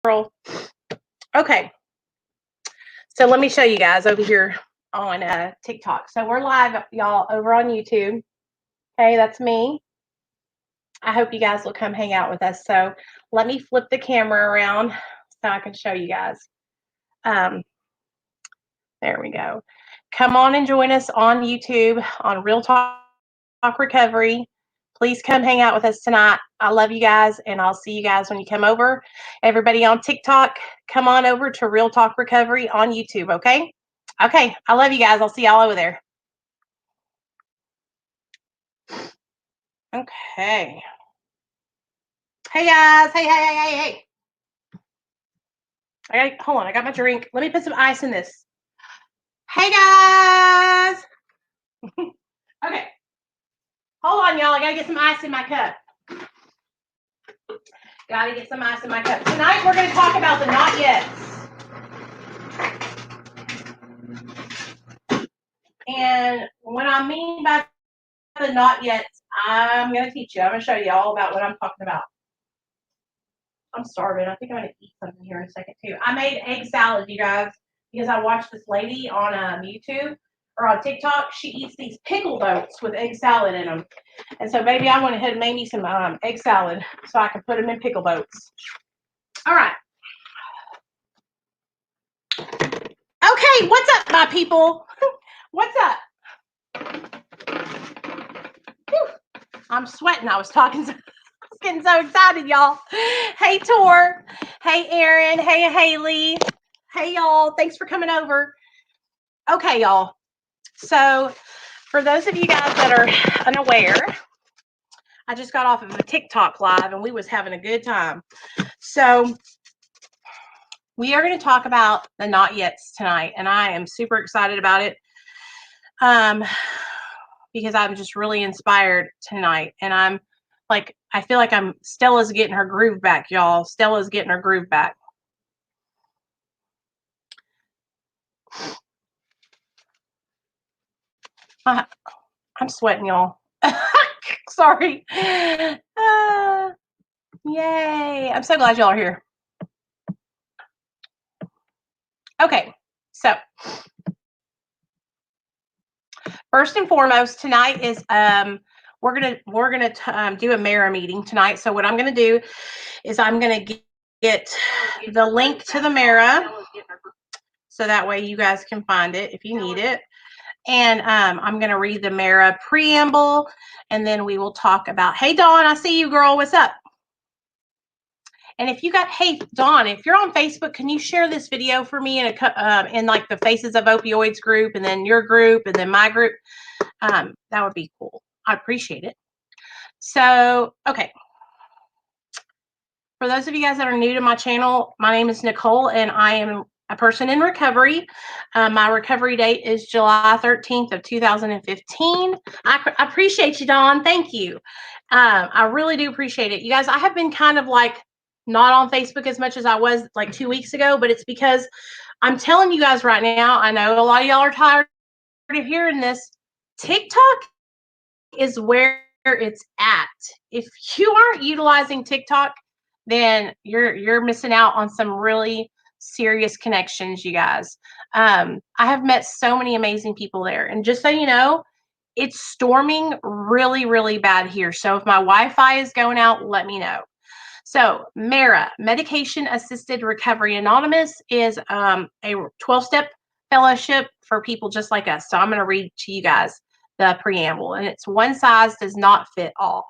girl. Okay, so let me show you guys over here on TikTok. So we're live, y'all, over on YouTube. Okay, that's me. I hope you guys will come hang out with us. So let me flip the camera around so I can show you guys. There we go. Come on and join us on YouTube on Real Talk Recovery. Please come hang out with us tonight. I love you guys, and I'll see you guys when you come over. Everybody on TikTok, come on over to Real Talk Recovery on YouTube, okay? Okay, I love you guys. I'll see y'all over there. Okay. Hey, guys. Hey. Hold on. I got my drink. Let me put some ice in this. Hey, guys. Okay. Hold on, y'all. I got to get some ice in my cup. Tonight, we're going to talk about the not yets. And what I mean by the not yets, I'm going to teach you. I'm going to show you all about what I'm talking about. I'm starving. I think I'm going to eat something here in a second, too. I made egg salad, you guys, because I watched this lady on YouTube or on TikTok. She eats these pickle boats with egg salad in them. And so, baby, I went ahead and made me some egg salad so I can put them in pickle boats. All right. Okay, what's up, my people? What's up? Whew. I'm sweating. I was getting so excited, y'all. Hey, Tor. Hey, Aaron. Hey, Haley. Hey, y'all. Thanks for coming over. Okay, y'all. So, for those of you guys that are unaware, I just got off of a TikTok live, and we was having a good time. So, we are going to talk about the not yets tonight, and I am super excited about it. Because I'm just really inspired tonight, and I feel like Stella's getting her groove back, y'all. Stella's getting her groove back. I'm sweating, y'all. Sorry. Yay. I'm so glad y'all are here. Okay, so first and foremost, tonight is we're gonna do a Mara meeting tonight. So what I'm gonna do is I'm gonna get the link to the Mara, so that way you guys can find it if you need it. And I'm gonna read the Mara preamble, and then we will talk about. Hey, Dawn, I see you, girl. What's up? And if you got, hey, Dawn, if you're on Facebook, can you share this video for me in like the Faces of Opioids group, and then your group, and then my group? That would be cool. I appreciate it. So, okay. For those of you guys that are new to my channel, my name is Nicole, and I am a person in recovery. My recovery date is July 13th of 2015. I appreciate you, Dawn. Thank you. I really do appreciate it. You guys, I have been kind of like not on Facebook as much as I was like 2 weeks ago, but it's because I'm telling you guys right now, I know a lot of y'all are tired of hearing this. TikTok is where it's at. If you aren't utilizing TikTok, then you're missing out on some really serious connections, you guys. I have met so many amazing people there. And just so you know, it's storming really, really bad here. So if my Wi-Fi is going out, let me know. So Mara, Medication Assisted Recovery Anonymous, is a 12-step fellowship for people just like us. So I'm going to read to you guys the preamble, and it's one size does not fit all.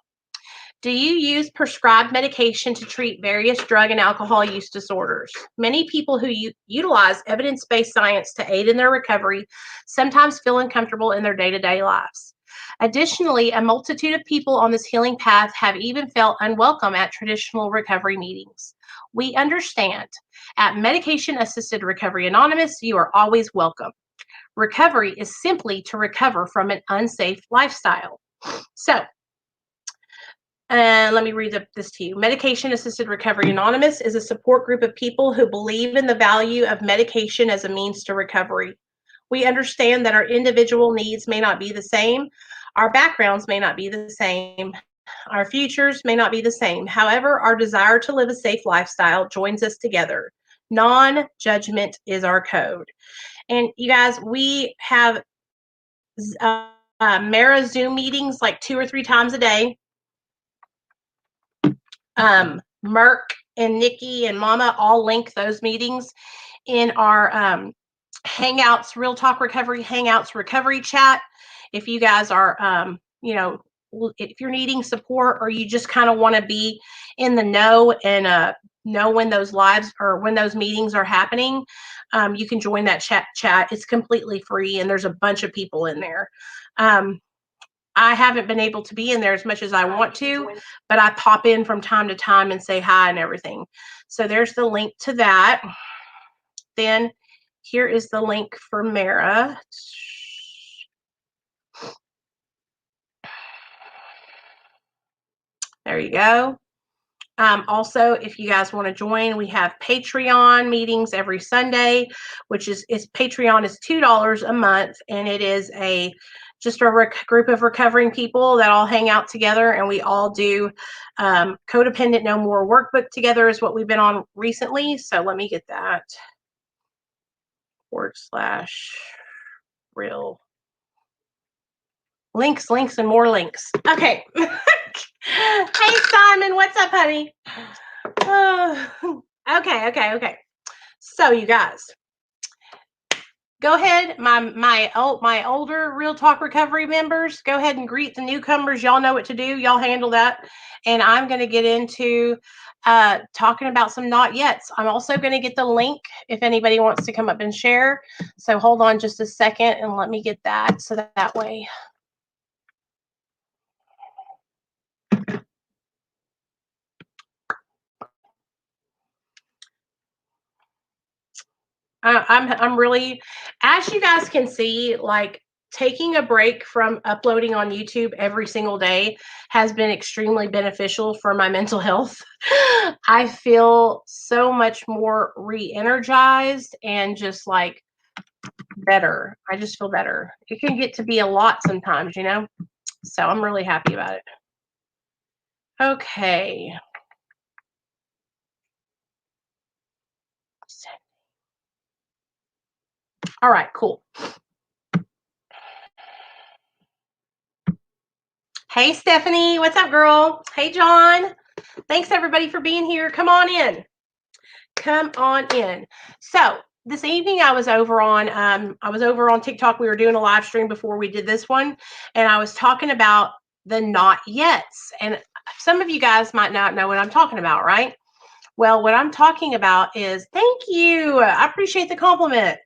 Do you use prescribed medication to treat various drug and alcohol use disorders? Many people who utilize evidence-based science to aid in their recovery sometimes feel uncomfortable in their day-to-day lives. Additionally, a multitude of people on this healing path have even felt unwelcome at traditional recovery meetings. We understand. At Medication Assisted Recovery Anonymous, you are always welcome. Recovery is simply to recover from an unsafe lifestyle. So, let me read this to you. Medication Assisted Recovery Anonymous is a support group of people who believe in the value of medication as a means to recovery. We understand that our individual needs may not be the same, our backgrounds may not be the same, Our futures may not be the same. However, our desire to live a safe lifestyle joins us together. Non-judgment is our code. And you guys, we have Mara Zoom meetings like 2 or 3 times a day. Merk and Nikki and Mama all link those meetings in our Hangouts, Real Talk Recovery Hangouts recovery chat. If you guys are, if you're needing support or you just kind of want to be in the know and know when those lives or when those meetings are happening, you can join that chat. It's completely free and there's a bunch of people in there. I haven't been able to be in there as much as I want to, but I pop in from time to time and say hi and everything. So there's the link to that. Then here is the link for Mara. There you go. Also, if you guys want to join, we have Patreon meetings every Sunday, which is Patreon is $2 a month, and it is just a group of recovering people that all hang out together, and we all do Codependent No More workbook together is what we've been on recently. So let me get that /real links, and more links. Okay. Hey, Simon, what's up, honey? Okay. So you guys, go ahead. My older Real Talk Recovery members, go ahead and greet the newcomers. Y'all know what to do. Y'all handle that. And I'm going to get into talking about some not yets. I'm also going to get the link if anybody wants to come up and share. So hold on just a second and let me get that so that way. I'm really, as you guys can see, like taking a break from uploading on YouTube every single day has been extremely beneficial for my mental health. I feel so much more re-energized and just like better. I just feel better. It can get to be a lot sometimes, you know? So I'm really happy about it. Okay. All right, cool. Hey, Stephanie. What's up, girl? Hey, John. Thanks, everybody, for being here. Come on in. Come on in. So this evening I was over on TikTok. We were doing a live stream before we did this one, and I was talking about the not yets. And some of you guys might not know what I'm talking about, right? Well, what I'm talking about is, thank you. I appreciate the compliment.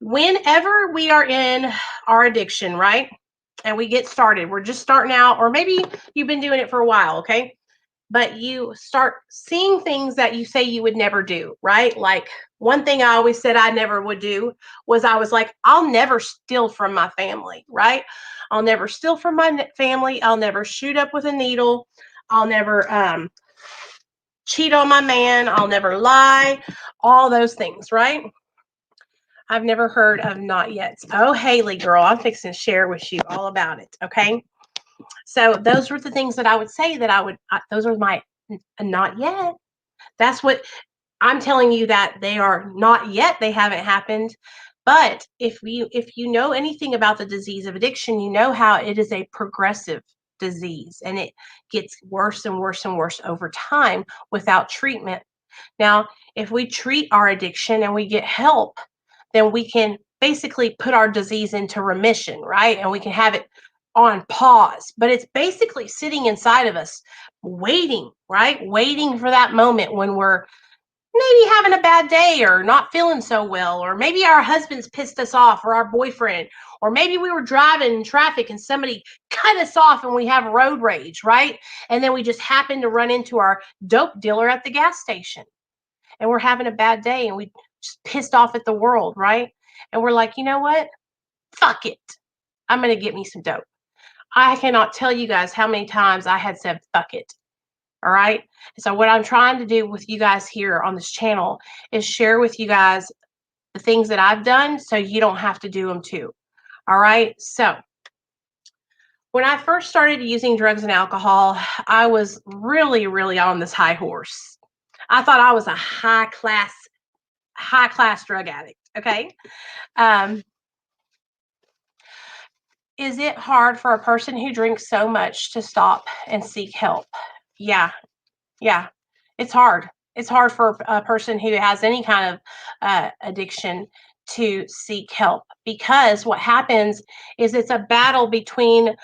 Whenever we are in our addiction, right? And we get started, we're just starting out, or maybe you've been doing it for a while, okay? But you start seeing things that you say you would never do, right? Like one thing I always said I never would do was I was like, I'll never steal from my family, right? I'll never steal from my family. I'll never shoot up with a needle. I'll never cheat on my man. I'll never lie. All those things, right? I've never heard of not yet. Oh, Haley, girl, I'm fixing to share with you all about it, okay? So those were the things that I would say that those are my not yet. That's what I'm telling you, that they are not yet. They haven't happened. But if you know anything about the disease of addiction, you know how it is a progressive disease and it gets worse and worse and worse over time without treatment. Now, if we treat our addiction and we get help, then we can basically put our disease into remission, right? And we can have it on pause, but it's basically sitting inside of us waiting, right? Waiting for that moment when we're maybe having a bad day or not feeling so well, or maybe our husband's pissed us off, or our boyfriend, or maybe we were driving in traffic and somebody cut us off and we have road rage, right? And then we just happen to run into our dope dealer at the gas station and we're having a bad day and we just pissed off at the world, right? And we're like, you know what? Fuck it. I'm going to get me some dope. I cannot tell you guys how many times I had said, fuck it. All right. So what I'm trying to do with you guys here on this channel is share with you guys the things that I've done so you don't have to do them too. All right. So When I first started using drugs and alcohol, I was really, really on this high horse. I thought I was a high class drug addict. Okay. Um, is it hard for a person who drinks so much to stop and seek help? Yeah. Yeah. It's hard. It's hard for a person who has any kind of addiction to seek help, because what happens is it's a battle between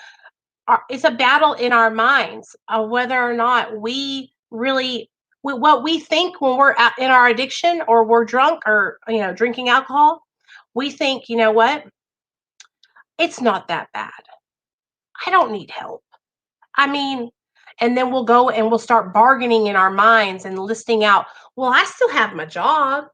it's a battle in our minds of whether or not we really what we think when we're in our addiction, or we're drunk, or drinking alcohol. We think, you know what, it's not that bad, I don't need help. I mean, and then we'll go and we'll start bargaining in our minds and listing out, well, I still have my job.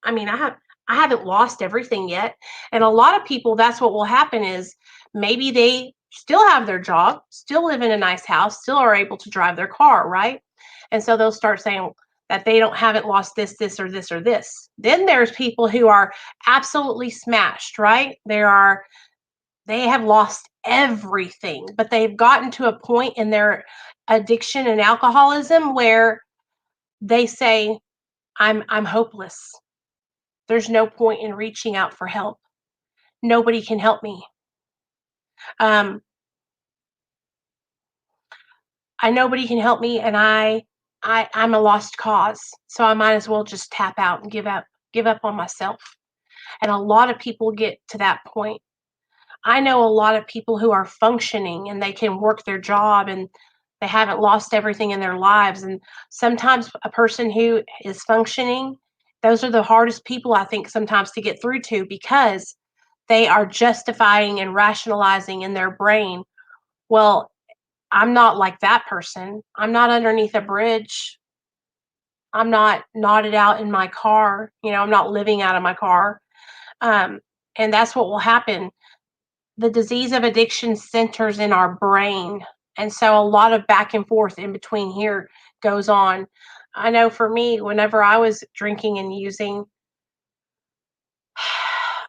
I mean, I haven't lost everything yet. And a lot of people, that's what will happen is maybe they still have their job, still live in a nice house, still are able to drive their car, right? And so they'll start saying that they don't haven't lost this or this or this. Then there's people who are absolutely smashed, right? They have lost everything, but they've gotten to a point in their addiction and alcoholism where they say, I'm hopeless. There's no point in reaching out for help. Nobody can help me. Um, nobody can help me, and I'm a lost cause. So I might as well just tap out and give up on myself. And a lot of people get to that point. I know a lot of people who are functioning and they can work their job and they haven't lost everything in their lives. And sometimes a person who is functioning, those are the hardest people, I think, sometimes to get through to, because they are justifying and rationalizing in their brain, well, I'm not like that person. I'm not underneath a bridge. I'm not knotted out in my car. I'm not living out of my car. Um, and that's what will happen. The disease of addiction centers in our brain. And so a lot of back and forth in between here goes on. I know for me, whenever I was drinking and using,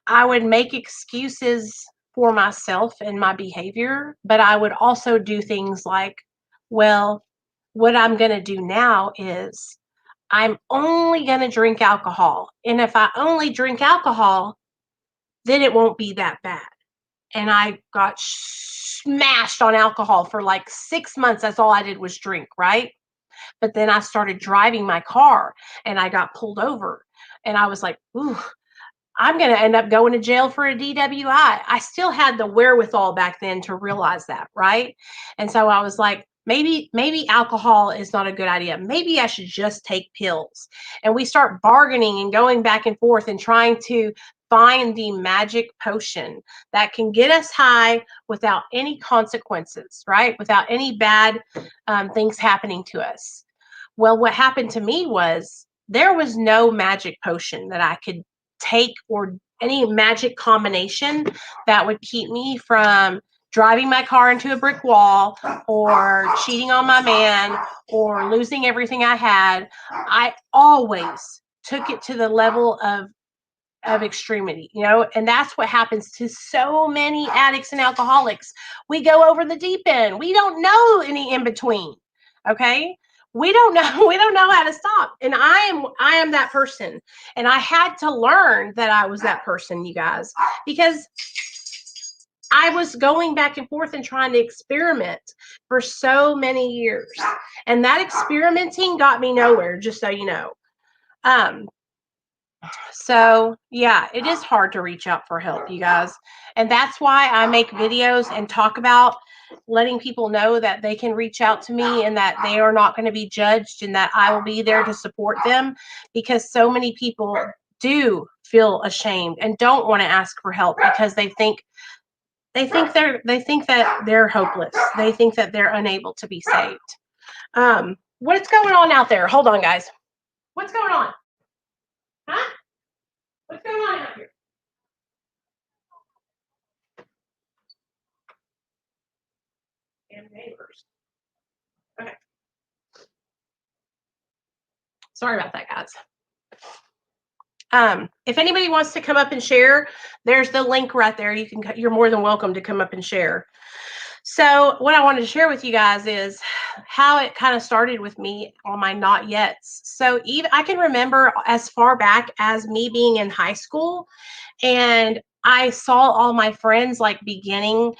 I would make excuses for myself and my behavior, but I would also do things like, well, what I'm going to do now is I'm only going to drink alcohol. And if I only drink alcohol, then it won't be that bad. And I got smashed on alcohol for like 6 months. That's all I did was drink, right? But then I started driving my car and I got pulled over. And I was like, ooh, I'm going to end up going to jail for a DWI. I still had the wherewithal back then to realize that, right? And so I was like, maybe alcohol is not a good idea. Maybe I should just take pills. And we start bargaining and going back and forth and trying to find the magic potion that can get us high without any consequences, right? Without any bad things happening to us. Well, what happened to me was there was no magic potion that I could take, or any magic combination that would keep me from driving my car into a brick wall, or cheating on my man, or losing everything I had. I always took it to the level of extremity, and that's what happens to so many addicts and alcoholics. We go over the deep end. We don't know any in between. Okay? We don't know we don't know how to stop. And I am that person. And I had to learn that I was that person, you guys, because I was going back and forth and trying to experiment for so many years. And that experimenting got me nowhere, just so you know. Um, so, yeah, it is hard to reach out for help, you guys. And that's why I make videos and talk about letting people know that they can reach out to me and that they are not going to be judged, and that I will be there to support them, because so many people do feel ashamed and don't want to ask for help because they think that they're hopeless. They think that they're unable to be saved. What's going on out there? Hold on, guys. What's going on? Huh? What's going on out here? And neighbors. Okay. Sorry about that, guys. If anybody wants to come up and share, there's the link right there. You're more than welcome to come up and share. So, what I wanted to share with you guys is how it kind of started with me on my not yets. So, even I can remember as far back as me being in high school, and I saw all my friends like beginning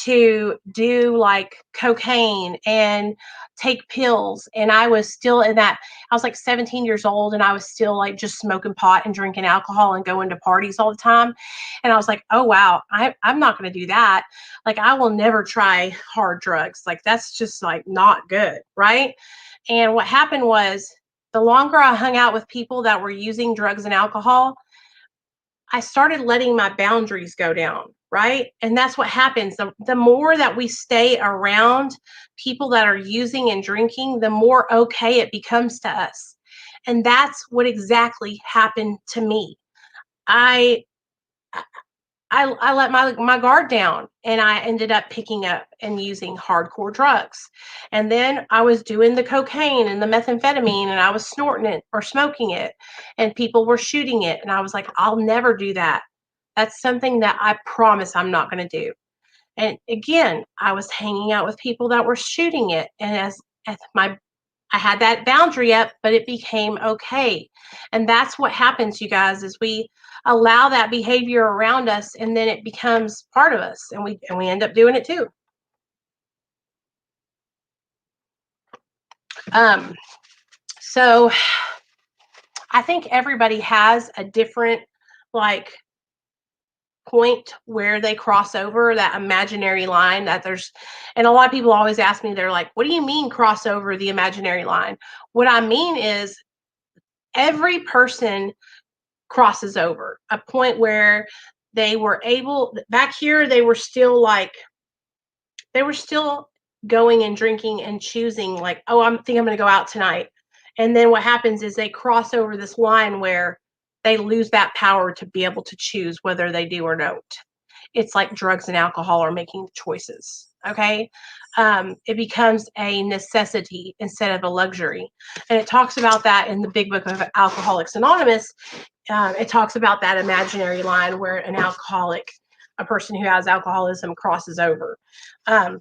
to do like cocaine and take pills. And I was still in that, I was like 17 years old and I was still like just smoking pot and drinking alcohol and going to parties all the time. And I was like, oh, wow, I'm not going to do that. Like, I will never try hard drugs. Like, that's just like not good. Right. And what happened was the longer I hung out with people that were using drugs and alcohol, I started letting my boundaries go down, right? And that's what happens. The more that we stay around people that are using and drinking, the more okay it becomes to us. And that's what exactly happened to me. I I let my guard down and I ended up picking up and using hardcore drugs. And then I was doing the cocaine and the methamphetamine and I was snorting it or smoking it and people were shooting it. And I was like, I'll never do that. That's something that I promise I'm not going to do. And again, I was hanging out with people that were shooting it. And as my I had that boundary up, but it became okay. And that's what happens, you guys, is we allow that behavior around us and then it becomes part of us and we end up doing it too. Um, so I think everybody has a different like point where they cross over that imaginary line that there's and a lot of people always ask me, they're like, what do you mean cross over the imaginary line? What I mean is every person crosses over a point where they were able back here they were still like they were still going and drinking and choosing like, oh, I'm going to go out tonight. And then what happens is they cross over this line where they lose that power to be able to choose whether they do or don't. It's like drugs and alcohol are making choices. Okay. It becomes a necessity instead of a luxury. And it talks about that in the big book of Alcoholics Anonymous. It talks about that imaginary line where an alcoholic, a person who has alcoholism, crosses over. Um,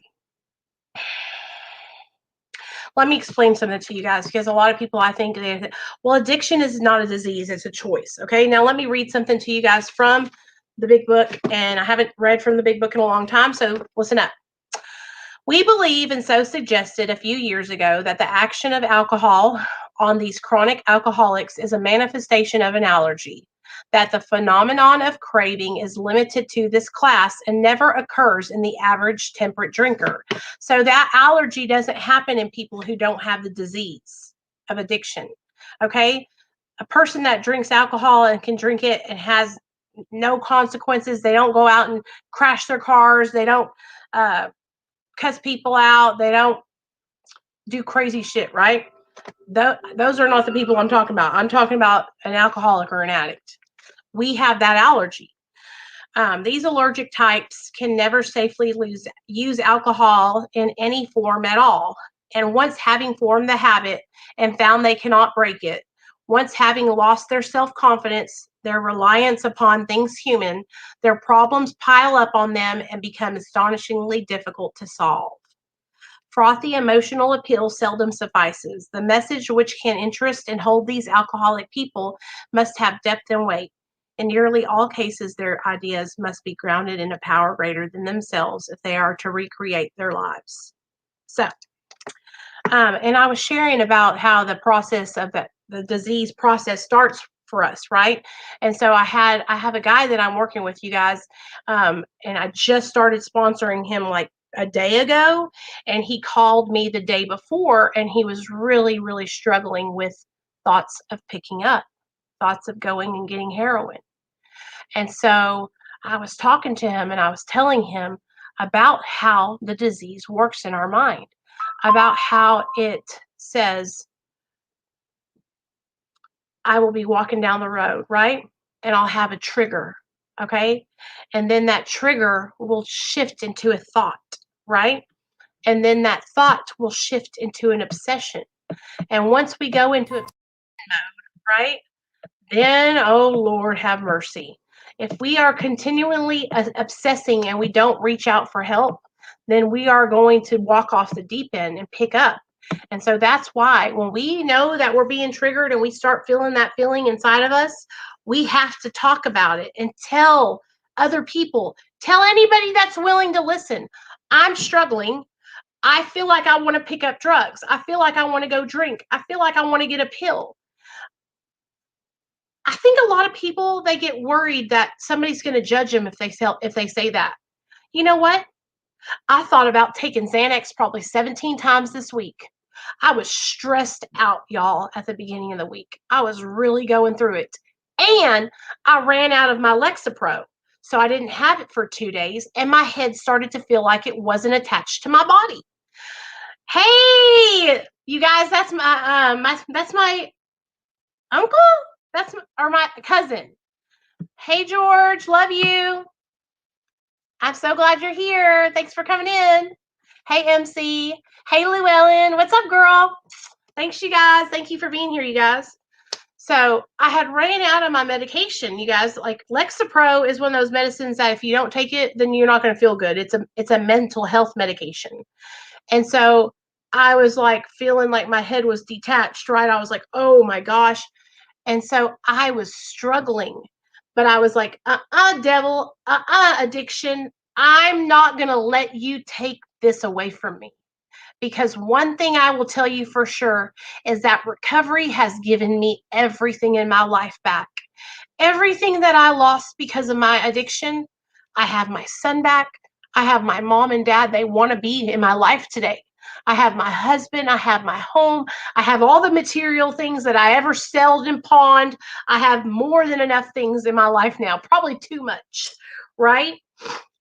let me explain something to you guys because a lot of people, I think, well, addiction is not a disease, it's a choice. Okay, now let me read something to you guys from the big book, and I haven't read from the big book in a long time, so listen up. We believe, and so suggested a few years ago, that the action of alcohol on these chronic alcoholics is a manifestation of an allergy, that the phenomenon of craving is limited to this class and never occurs in the average temperate drinker. So that allergy doesn't happen in people who don't have the disease of addiction. Okay? A person that drinks alcohol and can drink it and has no consequences, they don't go out and crash their cars, they don't cuss people out, they don't do crazy shit, right? Those are not the people I'm talking about. I'm talking about an alcoholic or an addict. We have that allergy. These allergic types can never safely use alcohol in any form at all. And once having formed the habit and found they cannot break it, once having lost their self confidence, their reliance upon things human, their problems pile up on them and become astonishingly difficult to solve. Frothy emotional appeal seldom suffices. The message which can interest and hold these alcoholic people must have depth and weight. In nearly all cases, their ideas must be grounded in a power greater than themselves if they are to recreate their lives. So, and I was sharing about how the process of the disease process starts for us, right? And so I have a guy that I'm working with, you guys, and I just started sponsoring him like a day ago, and he called me the day before, and he was really struggling with thoughts of picking up, thoughts of going and getting heroin. And so I was talking to him, and I was telling him about how the disease works in our mind, about how it says, I will be walking down the road, right? And I'll have a trigger, okay? And then that trigger will shift into a thought, right? And then that thought will shift into an obsession. And once we go into it, right? Then, oh Lord, have mercy. If we are continually obsessing and we don't reach out for help, then we are going to walk off the deep end and pick up. And so that's why when we know that we're being triggered and we start feeling that feeling inside of us, we have to talk about it and tell other people, tell anybody that's willing to listen. I'm struggling. I feel like I want to pick up drugs. I feel like I want to go drink. I feel like I want to get a pill. I think a lot of people, they get worried that somebody's going to judge them if they say that. You know what? I thought about taking Xanax probably 17 times this week. I was stressed out, y'all, at the beginning of the week. I was really going through it. And I ran out of my Lexapro. So I didn't have it for 2 days, and my head started to feel like it wasn't attached to my body. Hey, you guys, that's my uncle. Or my cousin. Hey, George, love you. I'm so glad you're here. Thanks for coming in. Hey, MC. Hey, Llewellyn. What's up, girl? Thanks, you guys. Thank you for being here, you guys. So I had ran out of my medication, you guys. Like Lexapro is one of those medicines that if you don't take it, then you're not going to feel good. It's a mental health medication. And so I was like feeling like my head was detached, right? I was like, oh my gosh. And so I was struggling, but I was like, devil, addiction. I'm not going to let you take this away from me. Because one thing I will tell you for sure is that recovery has given me everything in my life back. Everything that I lost because of my addiction, I have my son back. I have my mom and dad. They want to be in my life today. I have my husband. I have my home. I have all the material things that I ever sold and pawned. I have more than enough things in my life now, probably too much, right?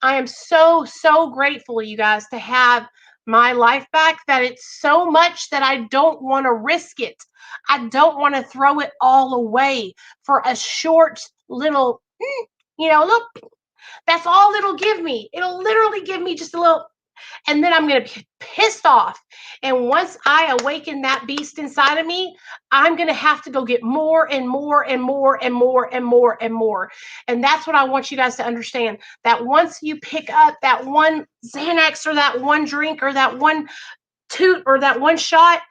I am so, so grateful, you guys, to have my life back, that it's so much that I don't want to risk it. I don't want to throw it all away for a short little, look, that's all it'll give me. It'll literally give me just a little, and then I'm going to be pissed off. And once I awaken that beast inside of me, I'm going to have to go get more and more and more and more and more and more. And that's what I want you guys to understand, that once you pick up that one Xanax or that one drink or that one toot or that one shot,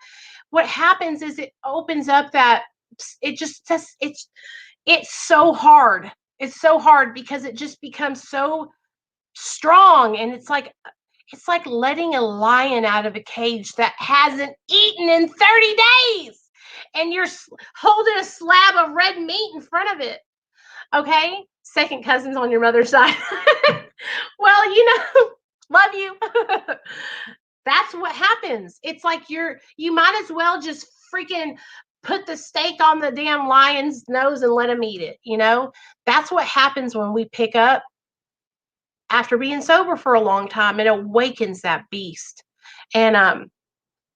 what happens is it opens up that it's so hard. It's so hard because it just becomes so strong, and it's like letting a lion out of a cage that hasn't eaten in 30 days and you're holding a slab of red meat in front of it. Okay? Second cousins on your mother's side. Well, love you. That's what happens. It's like you might as well just freaking put the steak on the damn lion's nose and let him eat it, That's what happens when we pick up after being sober for a long time. It awakens that beast. And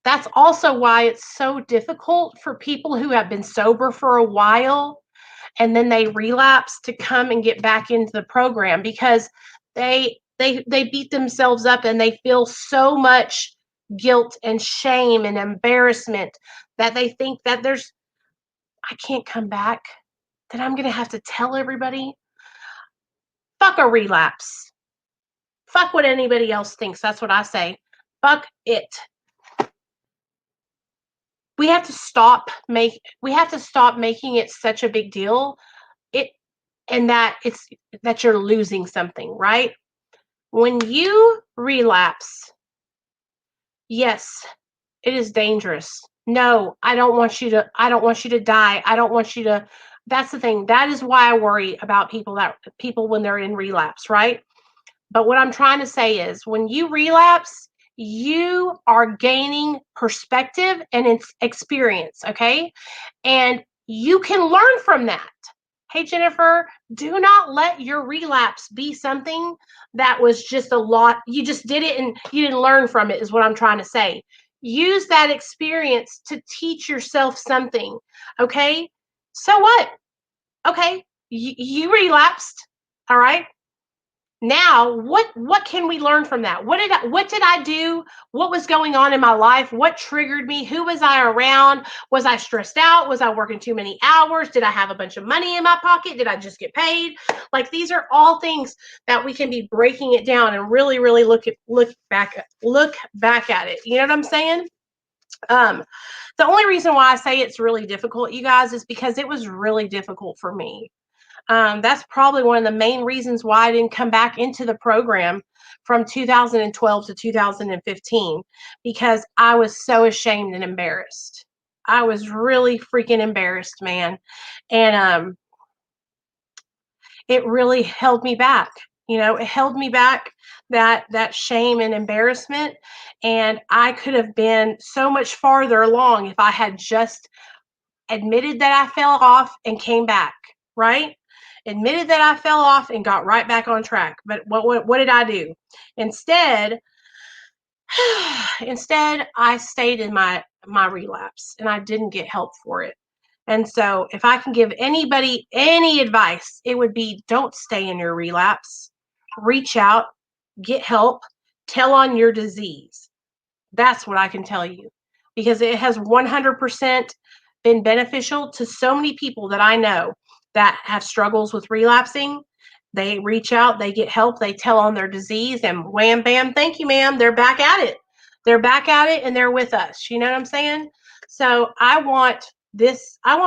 that's also why it's so difficult for people who have been sober for a while and then they relapse to come and get back into the program, because they beat themselves up and they feel so much guilt and shame and embarrassment that they think that I can't come back, that I'm going to have to tell everybody. Fuck a relapse. Fuck what anybody else thinks. That's what I say. Fuck it. We have to stop making it such a big deal. And that you're losing something, right? When you relapse, yes, it is dangerous. No, I don't want you to die. I don't want you to. That's the thing. That is why I worry about people when they're in relapse, right? But what I'm trying to say is, when you relapse, you are gaining perspective and experience, okay? And you can learn from that. Hey, Jennifer, do not let your relapse be something that was just a lot. You just did it and you didn't learn from it, is what I'm trying to say. Use that experience to teach yourself something, okay? So what? Okay, you relapsed, all right? now what can we learn from that? What did I do? What was going on in my life? What triggered me? Who was I around? Was I stressed out? Was I working too many hours? Did I have a bunch of money in my pocket? Did I just get paid? Like, these are all things that we can be breaking it down and really look back at it. You know what I'm saying? The only reason why I say it's really difficult, you guys, is because it was really difficult for me. That's probably one of the main reasons why I didn't come back into the program from 2012 to 2015, because I was so ashamed and embarrassed. I was really freaking embarrassed, man. And it really held me back. You know, it held me back, that shame and embarrassment. And I could have been so much farther along if I had just admitted that I fell off and came back, right? Admitted that I fell off and got right back on track. But what did I do? Instead, instead I stayed in my relapse and I didn't get help for it. And so if I can give anybody any advice, it would be, don't stay in your relapse. Reach out, get help, tell on your disease. That's what I can tell you, because it has 100% been beneficial to so many people that I know that have struggles with relapsing. They reach out, they get help, they tell on their disease, and wham, bam, thank you, ma'am. They're back at it. They're back at it and they're with us. You know what I'm saying? So I want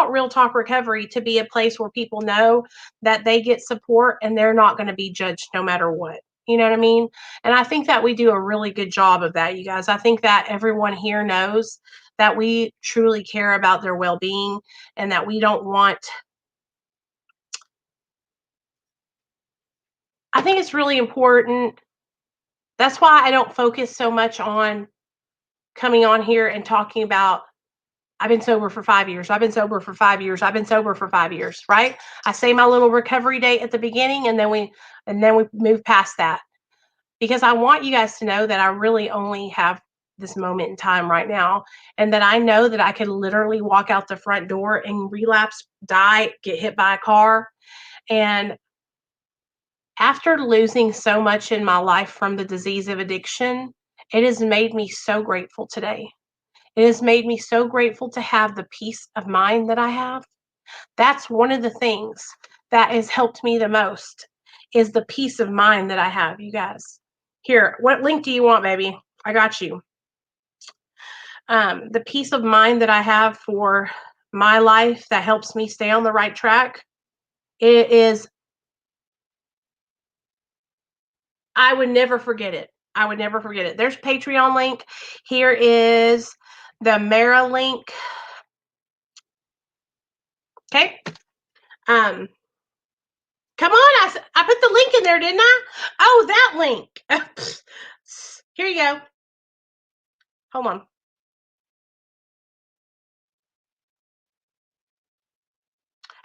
Real Talk Recovery to be a place where people know that they get support and they're not going to be judged no matter what. You know what I mean? And I think that we do a really good job of that, you guys. I think that everyone here knows that we truly care about their well being and that we don't want. I think it's really important. That's why I don't focus so much on coming on here and talking about, I've been sober for 5 years. I've been sober for 5 years. I've been sober for 5 years, right? I say my little recovery date at the beginning, and then we move past that, because I want you guys to know that I really only have this moment in time right now, and that I know that I could literally walk out the front door and relapse, die, get hit by a car. And after losing so much in my life from the disease of addiction, it has made me so grateful today. It has made me so grateful to have the peace of mind that I have. That's one of the things that has helped me the most, is the peace of mind that I have, you guys. Here, what link do you want, baby? I got you. The peace of mind that I have for my life that helps me stay on the right track, it is, I would never forget it. I would never forget it. There's Patreon link. Here is the Mara link. Okay. Um, Come on, I put the link in there, didn't I? Oh, that link. Here you go. Hold on.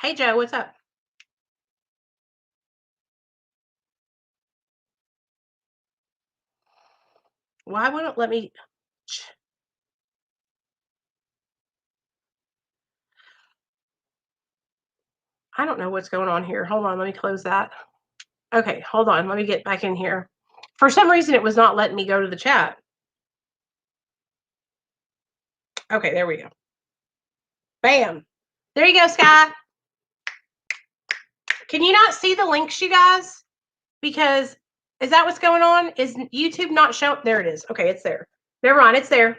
Hey, Joe, what's up? Why wouldn't it let me? I don't know what's going on here. Hold on, let me close that. Okay, hold on. Let me get back in here. For some reason, it was not letting me go to the chat. Okay, there we go. Bam. There you go, Sky. Can you not see the links, you guys? Because is that what's going on? Is YouTube not showing? There it is. Okay, it's there. Never mind, it's there.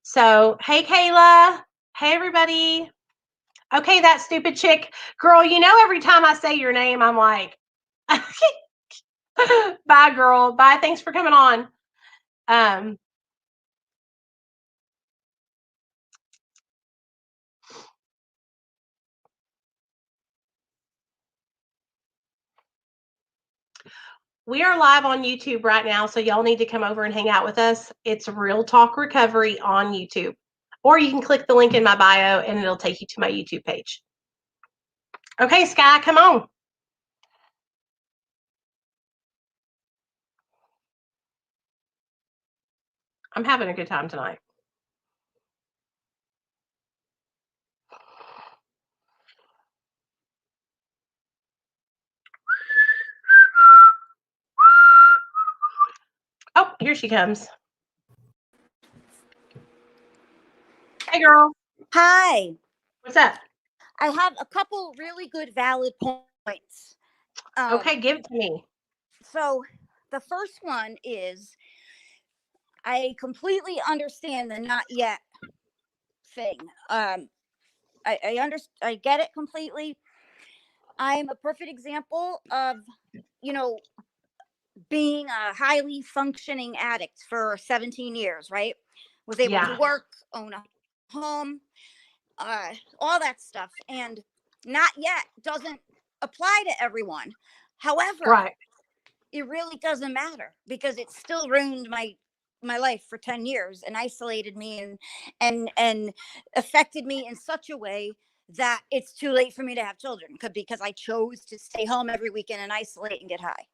So, hey, Kayla. Hey, everybody. Okay, that stupid chick. Girl, you know, every time I say your name, I'm like, bye, girl. Bye. Thanks for coming on. We are live on YouTube right now, so y'all need to come over and hang out with us. It's Real Talk Recovery on YouTube. Or you can click the link in my bio and it'll take you to my YouTube page. Okay, Sky, come on. I'm having a good time tonight. here she comes. Hey, girl. Hi. What's up? I have a couple really good valid points. Okay, give it to me. So the first one is I completely understand the not yet thing. I get it completely. I'm a perfect example of, you know, being a highly functioning addict for 17 years, right? Was able to work, own a home, all that stuff. And not yet doesn't apply to everyone. However, Right. it really doesn't matter because it still ruined my life for 10 years and isolated me and affected me in such a way that it's too late for me to have children because I chose to stay home every weekend and isolate and get high.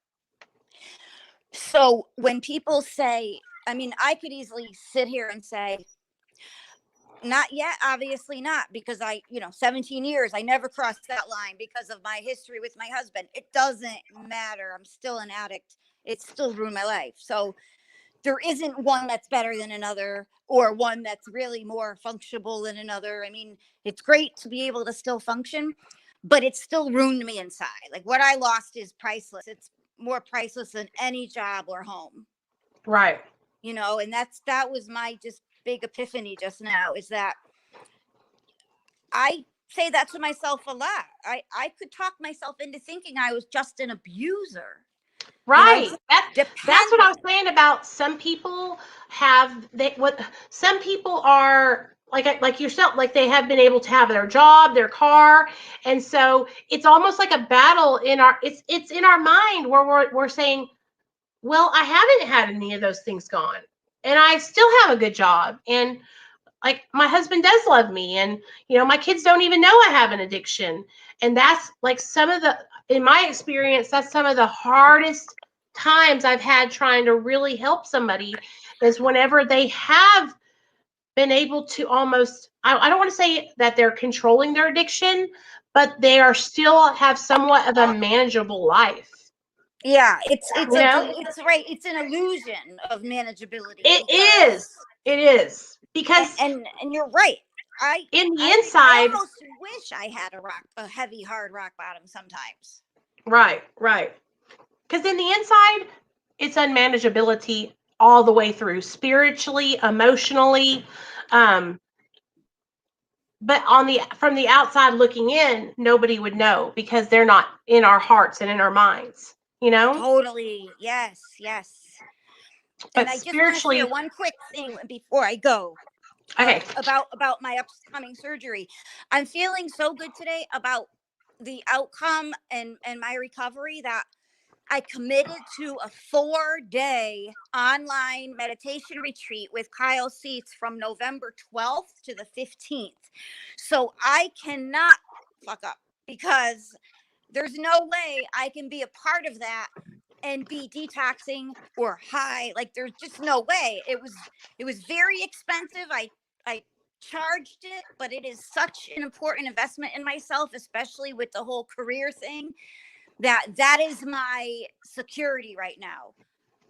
So when people say, I mean, I could easily sit here and say, not yet, obviously not, because 17 years, I never crossed that line because of my history with my husband. It doesn't matter. I'm still an addict. It still ruined my life. So there isn't one that's better than another or one that's really more functional than another. I mean, it's great to be able to still function, but it still ruined me inside. Like what I lost is priceless. It's more priceless than any job or home. Right. And that was my just big epiphany just now, is that I say that to myself a lot. I could talk myself into thinking I was just an abuser. Right. That's what I was saying about some people some people are like yourself, like they have been able to have their job, their car. And so it's almost like a battle it's in our mind where we're saying, well, I haven't had any of those things gone and I still have a good job. And like my husband does love me and my kids don't even know I have an addiction. And that's like in my experience, that's some of the hardest times I've had trying to really help somebody is whenever they have been able to almost, I don't want to say that they're controlling their addiction, but they are still have somewhat of a manageable life. Yeah, it's right. It's an illusion of manageability. It is because and you're right. In the I inside, almost wish I had a heavy, hard rock bottom sometimes. Right. Because in the inside, it's unmanageability all the way through, spiritually, emotionally. But from the outside looking in, nobody would know because they're not in our hearts and in our minds. Totally. Yes. But and I just want to share one quick thing before I go. Okay. About my upcoming surgery. I'm feeling so good today about the outcome and my recovery that I committed to a 4-day online meditation retreat with Kyle Seats from November 12th to the 15th. So I cannot fuck up because there's no way I can be a part of that and be detoxing or high. Like there's just no way. It was very expensive. I charged it, but it is such an important investment in myself, especially with the whole career thing, that is my security right now,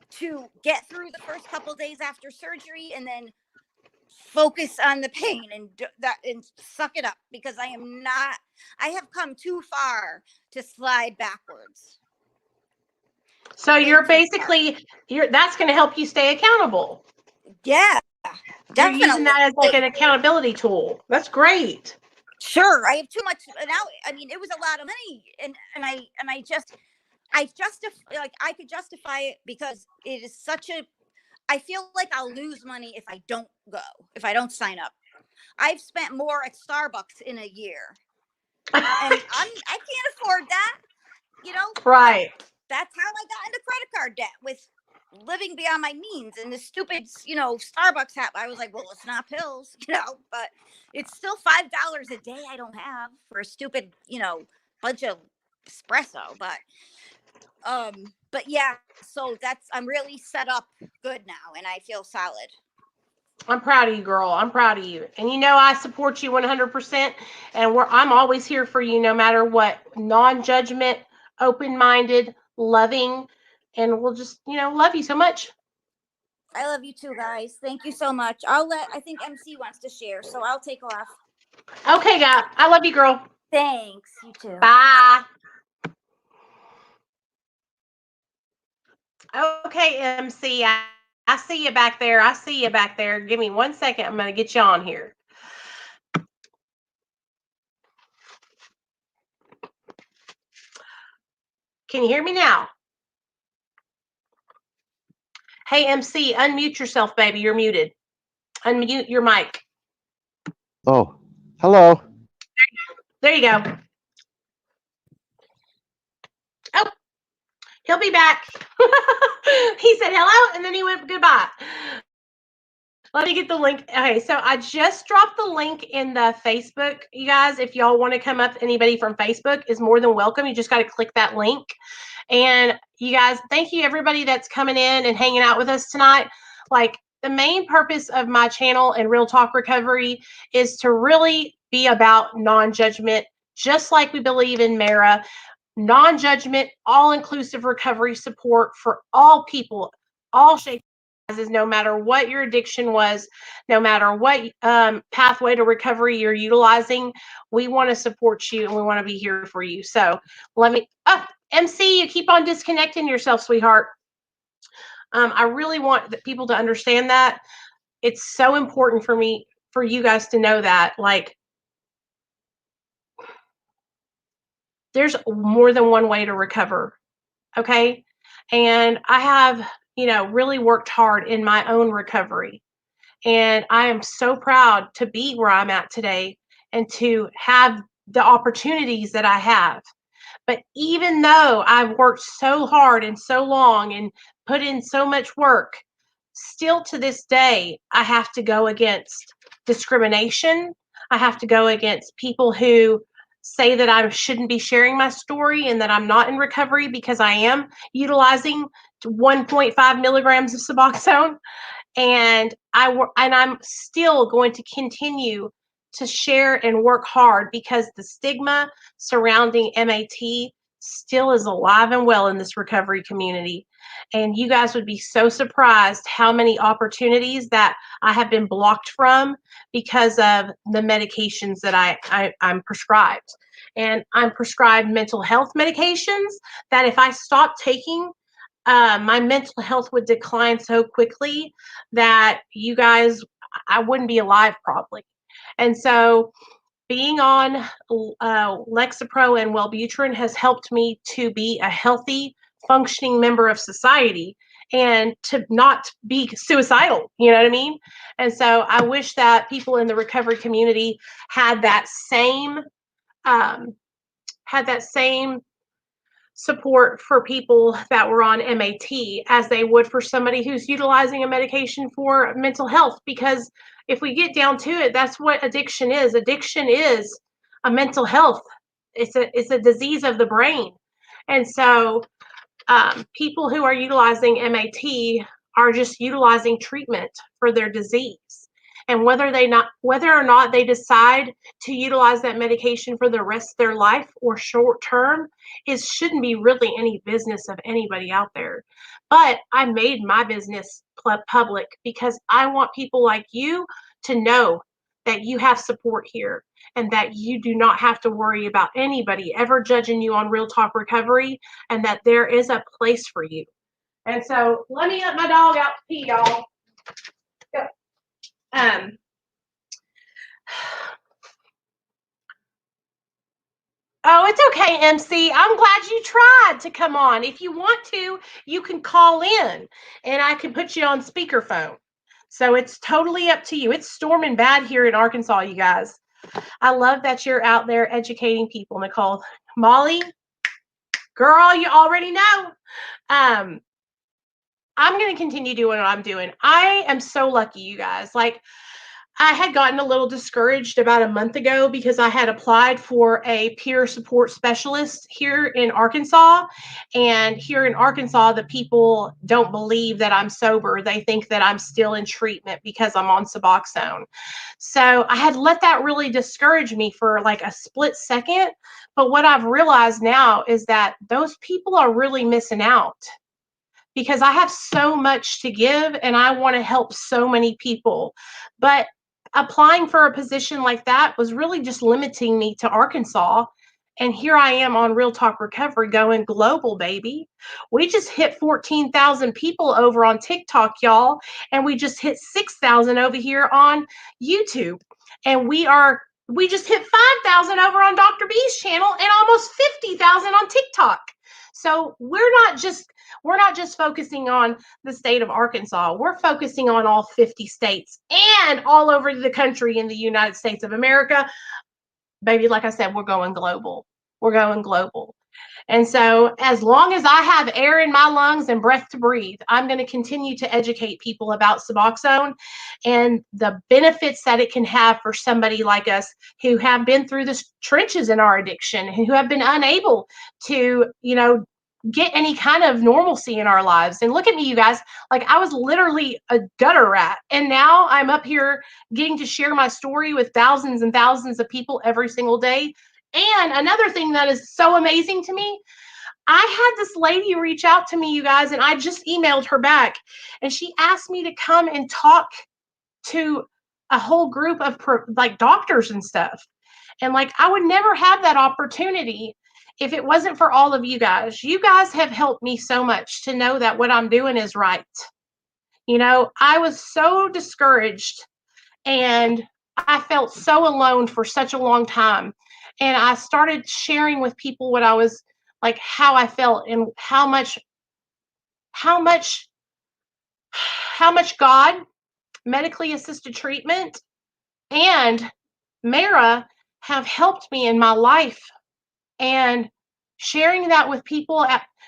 to get through the first couple days after surgery and then focus on the pain and suck it up, because I have come too far to slide backwards. So you're basically that's going to help you stay accountable. Yeah, definitely. You're using that as like an accountability tool. That's great. Sure, I have too much now. I mean, it was a lot of money, and I could justify it because it is such a. I feel like I'll lose money if I don't go, if I don't sign up. I've spent more at Starbucks in a year, and I can't afford that. Right. That's how I got into credit card debt, with living beyond my means, and the stupid, Starbucks app. I was like, well, it's not pills, but it's still $5 a day I don't have for a stupid, bunch of espresso. But yeah, so I'm really set up good now, and I feel solid. I'm proud of you, girl. I'm proud of you. And I support you 100%. And I'm always here for you no matter what. Non-judgment, open-minded, loving, and we'll just, love you so much. I love you too, guys. Thank you so much. I think MC wants to share, so I'll take off. Okay, guy. I love you, girl. Thanks. You too. Bye. Okay, MC. I see you back there. I see you back there. Give me 1 second. I'm going to get you on here. Can you hear me now? Hey, MC, unmute yourself, baby. You're muted. Unmute your mic. Oh, hello. There you go. Oh, he'll be back. He said hello, and then he went goodbye. Let me get the link. Okay, so I just dropped the link in the Facebook, you guys. If y'all want to come up, anybody from Facebook is more than welcome. You just got to click that link. And you guys, thank you everybody that's coming in and hanging out with us tonight. Like, the main purpose of my channel and Real Talk Recovery is to really be about non-judgment, just like we believe in Mara. Non-judgment, all-inclusive recovery support for all people, all shapes, sizes, no matter what your addiction was, no matter what pathway to recovery you're utilizing. We want to support you and we want to be here for you. So let me, MC, you keep on disconnecting yourself, sweetheart. I really want people to understand that. It's so important for me, for you guys to know that, like, there's more than one way to recover. Okay. And I have, really worked hard in my own recovery. And I am so proud to be where I'm at today and to have the opportunities that I have. But even though I've worked so hard and so long and put in so much work, still to this day, I have to go against discrimination. I have to go against people who say that I shouldn't be sharing my story and that I'm not in recovery because I am utilizing 1.5 milligrams of Suboxone. And I'm still going to continue to share and work hard because the stigma surrounding MAT still is alive and well in this recovery community. And you guys would be so surprised how many opportunities that I have been blocked from because of the medications that I'm prescribed. And I'm prescribed mental health medications that if I stop taking, my mental health would decline so quickly that you guys, I wouldn't be alive probably. And so being on Lexapro and Wellbutrin has helped me to be a healthy, functioning member of society and to not be suicidal, you know what I mean? And so I wish that people in the recovery community had that same support for people that were on MAT as they would for somebody who's utilizing a medication for mental health. Because if we get down to it, that's what addiction is. Addiction is a mental health. It's a disease of the brain. And so people who are utilizing MAT are just utilizing treatment for their disease. And whether or not they decide to utilize that medication for the rest of their life or short term, shouldn't be really any business of anybody out there. But I made my business public because I want people like you to know that you have support here and that you do not have to worry about anybody ever judging you on Real Talk Recovery, and that there is a place for you. And so let me let my dog out to pee, y'all. Go. Oh, it's okay, MC. I'm glad you tried to come on. If you want to, you can call in and I can put you on speakerphone. So it's totally up to you. It's storming bad here in Arkansas, you guys. I love that you're out there educating people, Nicole. Molly, girl, you already know. I'm going to continue doing what I'm doing. I am so lucky, you guys. Like, I had gotten a little discouraged about a month ago because I had applied for a peer support specialist here in Arkansas. And here in Arkansas, the people don't believe that I'm sober. They think that I'm still in treatment because I'm on Suboxone. So I had let that really discourage me for like a split second. But what I've realized now is that those people are really missing out. because I have so much to give and I want to help so many people. But applying for a position like that was really just limiting me to Arkansas. And here I am on Real Talk Recovery going global, baby. We just hit 14,000 people over on TikTok, y'all. And we just hit 6,000 over here on YouTube. And we just hit 5,000 over on Dr. B's channel and almost 50,000 on TikTok. So we're not just focusing on the state of Arkansas. We're focusing on all 50 states and all over the country in the United States of America. Baby, like I said, we're going global. We're going global. And so as long as I have air in my lungs and breath to breathe, I'm going to continue to educate people about Suboxone and the benefits that it can have for somebody like us who have been through the trenches in our addiction, who have been unable to, get any kind of normalcy in our lives. And look at me, you guys, like I was literally a gutter rat. And now I'm up here getting to share my story with thousands and thousands of people every single day. And another thing that is so amazing to me, I had this lady reach out to me, you guys, and I just emailed her back. And she asked me to come and talk to a whole group of doctors and stuff. And like, I would never have that opportunity if it wasn't for all of you guys. You guys have helped me so much to know that what I'm doing is right. I was so discouraged and I felt so alone for such a long time. And I started sharing with people what I was like, how I felt and how much God, medically assisted treatment, and Mara have helped me in my life. And sharing that with people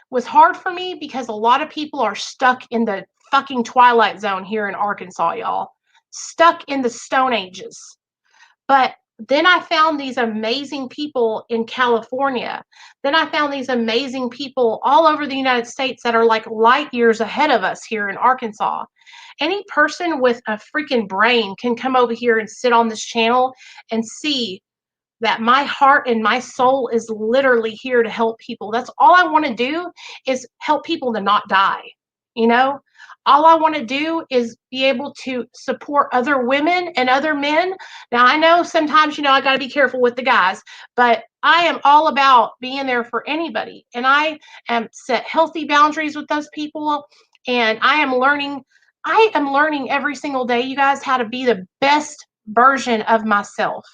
was hard for me because a lot of people are stuck in the fucking twilight zone here in Arkansas, y'all. Stuck in the Stone Ages. But then I found these amazing people in California. Then I found these amazing people all over the United States that are like light years ahead of us here in Arkansas. Any person with a freaking brain can come over here and sit on this channel and see that my heart and my soul is literally here to help people. That's all I want to do is help people to not die. All I want to do is be able to support other women and other men. Now, I know sometimes, I got to be careful with the guys, but I am all about being there for anybody. And I am set healthy boundaries with those people. And I am learning every single day, you guys, how to be the best version of myself.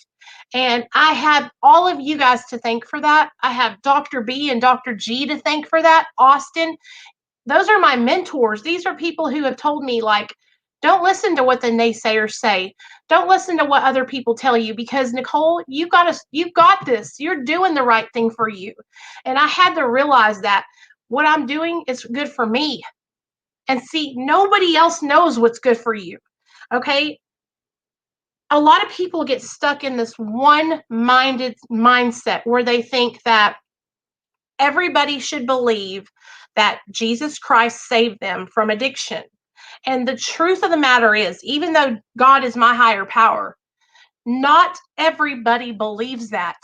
And I have all of you guys to thank for that. I have Dr. B and Dr. G to thank for that. Austin, those are my mentors. These are people who have told me, like, don't listen to what the naysayers say. Don't listen to what other people tell you, because Nicole, you've got this. You're doing the right thing for you. And I had to realize that what I'm doing is good for me. And see, nobody else knows what's good for you. Okay? A lot of people get stuck in this one-minded mindset where they think that everybody should believe that Jesus Christ saved them from addiction. And the truth of the matter is, even though God is my higher power, not everybody believes that.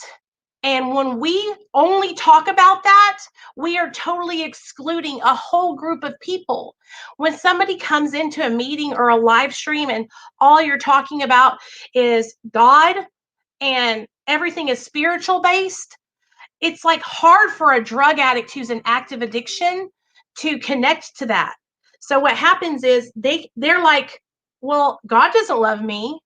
And when we only talk about that, we are totally excluding a whole group of people. When somebody comes into a meeting or a live stream and all you're talking about is God and everything is spiritual based, it's like hard for a drug addict who's in active addiction to connect to that. So what happens is they're like, well, God doesn't love me.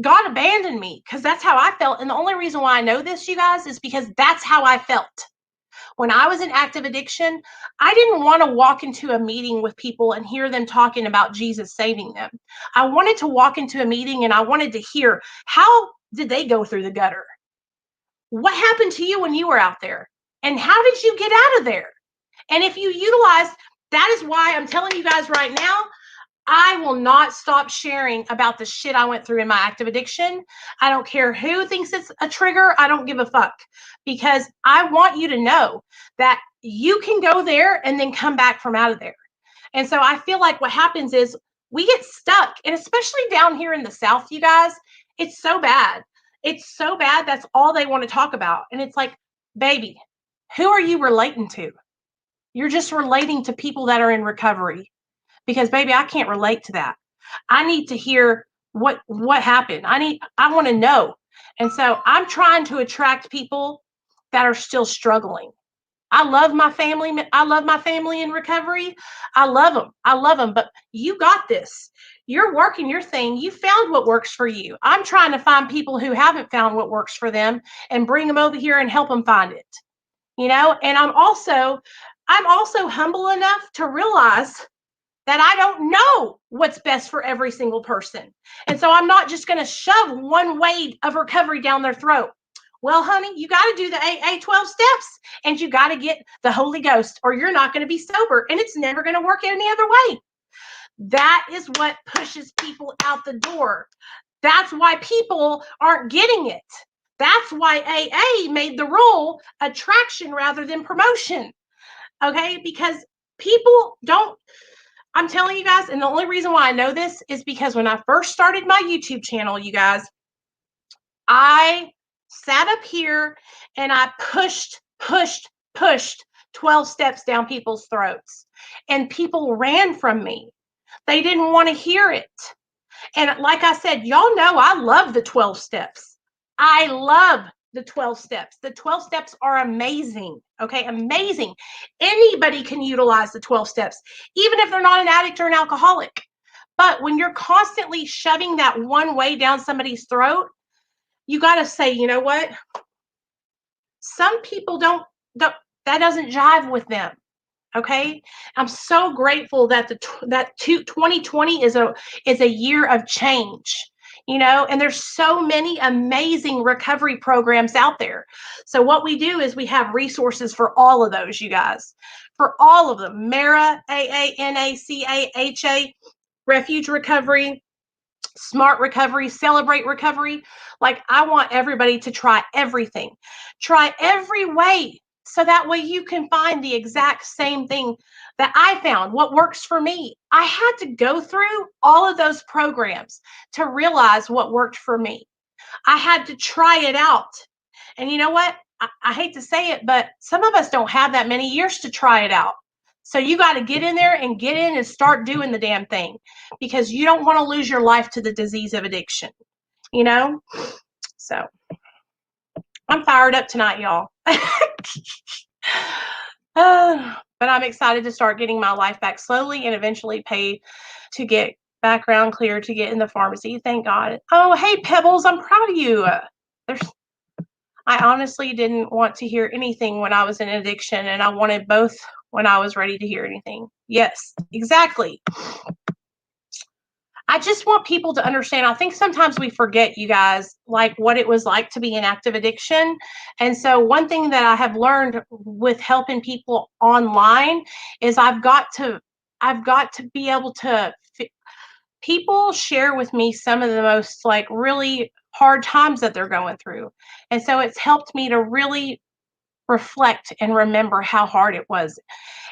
God abandoned me, because that's how I felt. And the only reason why I know this, you guys, is because that's how I felt. When I was in active addiction, I didn't want to walk into a meeting with people and hear them talking about Jesus saving them. I wanted to walk into a meeting and I wanted to hear, how did they go through the gutter? What happened to you when you were out there? And how did you get out of there? And if you utilize, that is why I'm telling you guys right now, I will not stop sharing about the shit I went through in my active addiction. I don't care who thinks it's a trigger. I don't give a fuck, because I want you to know that you can go there and then come back from out of there. And so I feel like what happens is we get stuck, and especially down here in the South, you guys, it's so bad. It's so bad. That's all they want to talk about. And it's like, baby, who are you relating to? You're just relating to people that are in recovery because baby, I can't relate to that. I need to hear what happened. I want to know. And so I'm trying to attract people that are still struggling. I love my family. I love my family in recovery. I love them. I love them. But you got this. You're working your thing. You found what works for you. I'm trying to find people who haven't found what works for them and bring them over here and help them find it. And I'm also humble enough to realize that I don't know what's best for every single person. And so I'm not just going to shove one way of recovery down their throat. Well, honey, you got to do the AA 12 steps and you got to get the Holy Ghost or you're not going to be sober and it's never going to work any other way. That is what pushes people out the door. That's why people aren't getting it. That's why AA made the rule attraction rather than promotion. Okay? Because people don't, I'm telling you guys, and the only reason why I know this is because when I first started my YouTube channel, you guys, I sat up here and I pushed 12 steps down people's throats. And people ran from me. They didn't want to hear it. And like I said, y'all know I love the 12 steps. I love the 12 steps. The 12 steps are amazing. Okay, amazing. Anybody can utilize the 12 steps, even if they're not an addict or an alcoholic. But when you're constantly shoving that one way down somebody's throat, you got to say, you know what? Some people don't, that doesn't jive with them. Okay, I'm so grateful that 2020 is a year of change, and there's so many amazing recovery programs out there. So what we do is we have resources for all of those, you guys, for all of them: MARA, AA, NACA, HA, Refuge Recovery, Smart Recovery, Celebrate Recovery. Like, I want everybody to try everything, try every way. So that way you can find the exact same thing that I found, what works for me. I had to go through all of those programs to realize what worked for me. I had to try it out. And you know what? I hate to say it, but some of us don't have that many years to try it out. So you got to get in there and get in and start doing the damn thing because you don't want to lose your life to the disease of addiction, So I'm fired up tonight, y'all. But I'm excited to start getting my life back slowly and eventually pay to get background clear to get in the pharmacy. Thank God. Oh, hey, Pebbles, I'm proud of you. I honestly didn't want to hear anything when I was in addiction, and I wanted both when I was ready to hear anything. Yes, exactly. I just want people to understand. I think sometimes we forget, you guys, like what it was like to be in active addiction. And so one thing that I have learned with helping people online is I've got to be able to, people share with me some of the most like really hard times that they're going through. And so it's helped me to really reflect and remember how hard it was.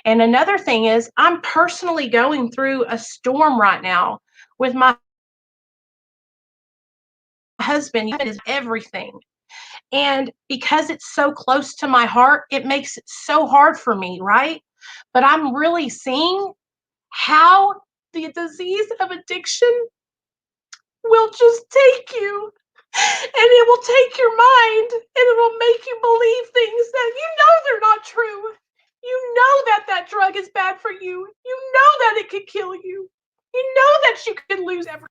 And another thing is I'm personally going through a storm right now with my husband. It is everything. And because it's so close to my heart, it makes it so hard for me, right? But I'm really seeing how the disease of addiction will just take you. And it will take your mind and it will make you believe things that they're not true. You know that drug is bad for you. You know that it could kill you. You know that you could lose everything,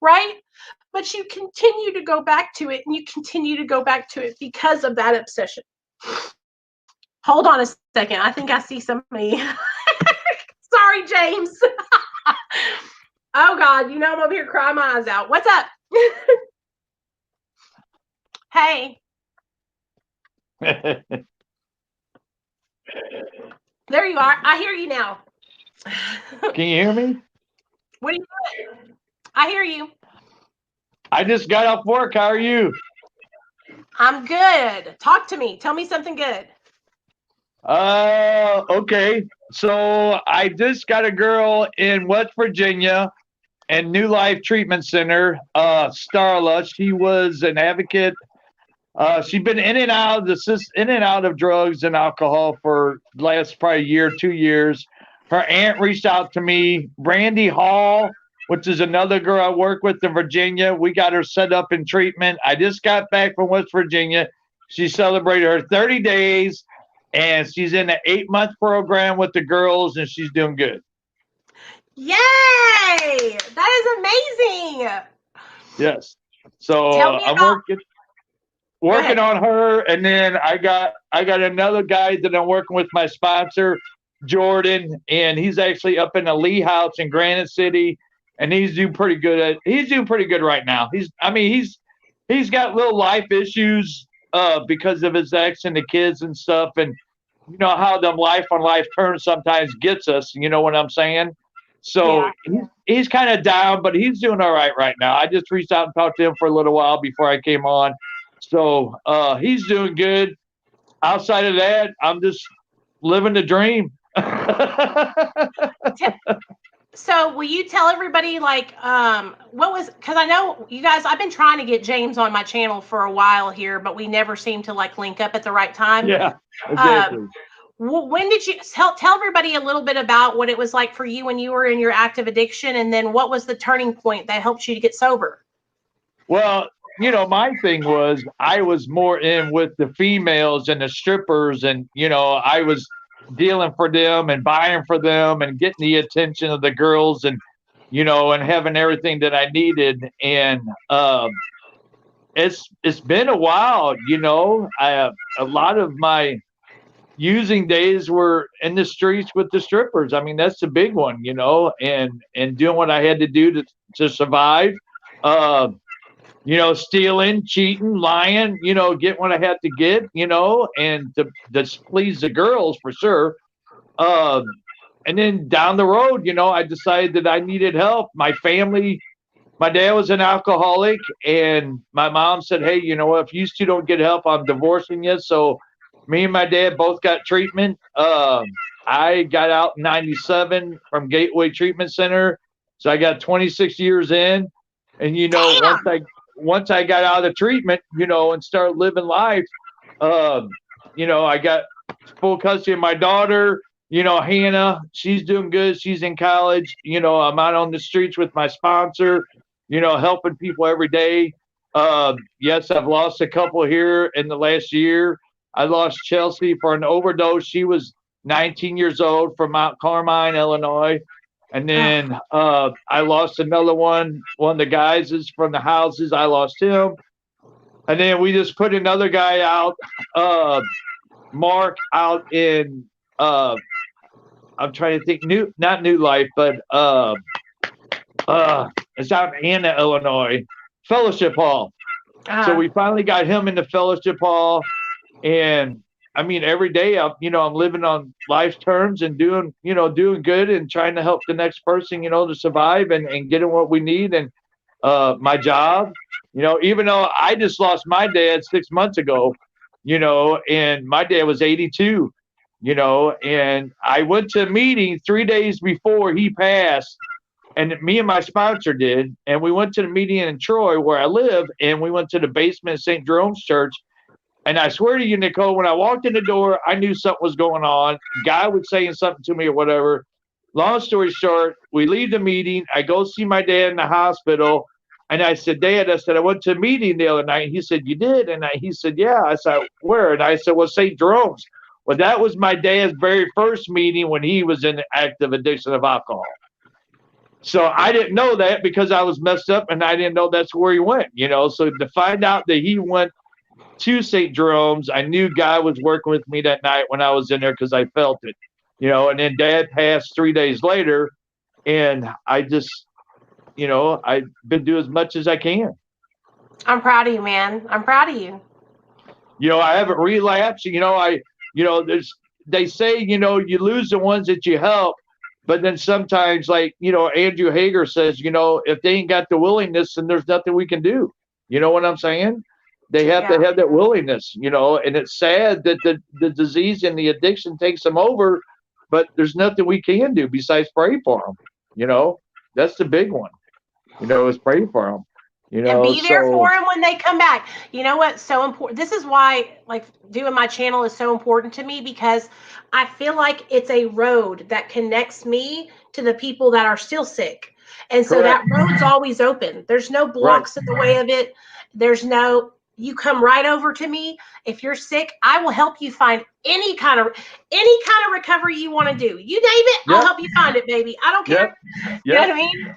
right? But you continue to go back to it and you continue to go back to it because of that obsession. Hold on a second. I think I see somebody. Sorry, James. Oh, God. I'm over here crying my eyes out. What's up? Hey. There you are. I hear you now. Can you hear me? What are you doing? I hear you. I just got off work. How are you? I'm good. Talk to me. Tell me something good. Okay. So I just got a girl in West Virginia and New Life Treatment Center, Starla. She was an advocate She's been in and out of in and out of drugs and alcohol for the last probably year, 2 years. Her aunt reached out to me, Brandy Hall, which is another girl I work with in Virginia. We got her set up in treatment. I just got back from West Virginia. She celebrated her 30 days, and she's in an 8-month program with the girls, and she's doing good. Yay! That is amazing. Yes. So I'm working on her, and then I got another guy that I'm working with, my sponsor, Jordan, and he's actually up in the Lee House in Granite City, and he's doing pretty good right now. He's got little life issues because of his ex and the kids and stuff, and you know how them life on life turns sometimes gets us, you know what I'm saying? So he's kind of down, but he's doing all right now. I just reached out and talked to him for a little while before I came on. So he's doing good. Outside of that, I'm just living the dream. So will you tell everybody because I know you guys, I've been trying to get James on my channel for a while here, but we never seem to link up at the right time. Yeah, exactly. When did you tell everybody a little bit about what it was like for you when you were in your active addiction, and then what was the turning point that helped you to get sober? Well, you know, my thing was I was more in with the females and the strippers, and you know, I was dealing for them and buying for them and getting the attention of the girls, and you know, and having everything that I needed. And it's been a while, you know. A lot of my using days were in the streets with the strippers. I mean, that's the big one, you know, and doing what I had to do to survive. You know, stealing, cheating, lying, you know, get what I had to get, you know, and to please the girls for sure. And then down the road, you know, I decided that I needed help. My family, my dad was an alcoholic, and my mom said, hey, you know what, if you two don't get help, I'm divorcing you. So me and my dad both got treatment. I got out in 97 from Gateway Treatment Center. So I got 26 years in. And, you know, once I got out of treatment, you know, and started living life, you know, I got full custody of my daughter, you know, Hannah. She's doing good. She's in college. You know, I'm out on the streets with my sponsor, you know, helping people every day. Yes, I've lost a couple here in the last year. I lost Chelsea for an overdose. She was 19 years old from Mount Carmine, Illinois. And then I lost another one. One of the guys is from the houses. I lost him. And then we just put another guy out, Mark, out in, I'm trying to think, not New Life, but it's out in Anna, Illinois, Fellowship Hall. So we finally got him into Fellowship Hall. And I mean, every day I'm living on life's terms and doing good and trying to help the next person, you know, to survive and getting what we need. And my job, you know, even though I just lost my dad 6 months ago, you know, and my dad was 82, you know, and I went to a meeting 3 days before he passed, and me and my sponsor did. And we went to the meeting in Troy where I live, and we went to the basement of St. Jerome's Church. And I swear to you, Nicole, when I walked in the door, I knew something was going on. Guy was saying something to me or whatever. Long story short, we leave the meeting. I go see my dad in the hospital. And I said, Dad, I went to a meeting the other night. He said, you did? And he said, yeah. I said, where? And I said, well, St. Jerome's. Well, that was my dad's very first meeting when he was in active addiction of alcohol. So I didn't know that because I was messed up, and I didn't know that's where he went, you know. So to find out that he went to St. Jerome's, I knew God was working with me that night when I was in there because I felt it, you know. And then Dad passed 3 days later, and I just, you know, I've been doing as much as I can. I'm proud of you, man. I'm proud of you. You know, I haven't relapsed. You know, they say, you know, you lose the ones that you help, but then sometimes, like, you know, Andrew Hager says, you know, if they ain't got the willingness, then there's nothing we can do. You know what I'm saying? They have to have that willingness, you know, and it's sad that the disease and the addiction takes them over, but there's nothing we can do besides pray for them. You know, that's the big one, you know, is pray for them. You And know, be there so for them when they come back. You know what's so important? This is why, like, doing my channel is so important to me, because I feel like it's a road that connects me to the people that are still sick. And so that correct. road's always open. There's no Right. blocks in the way of it. There's no, you come right over to me. If you're sick, I will help you find any kind of recovery you want to do. You name it, I'll Yep. help you find it, baby. I don't care. Yep. You know what Yep. I mean?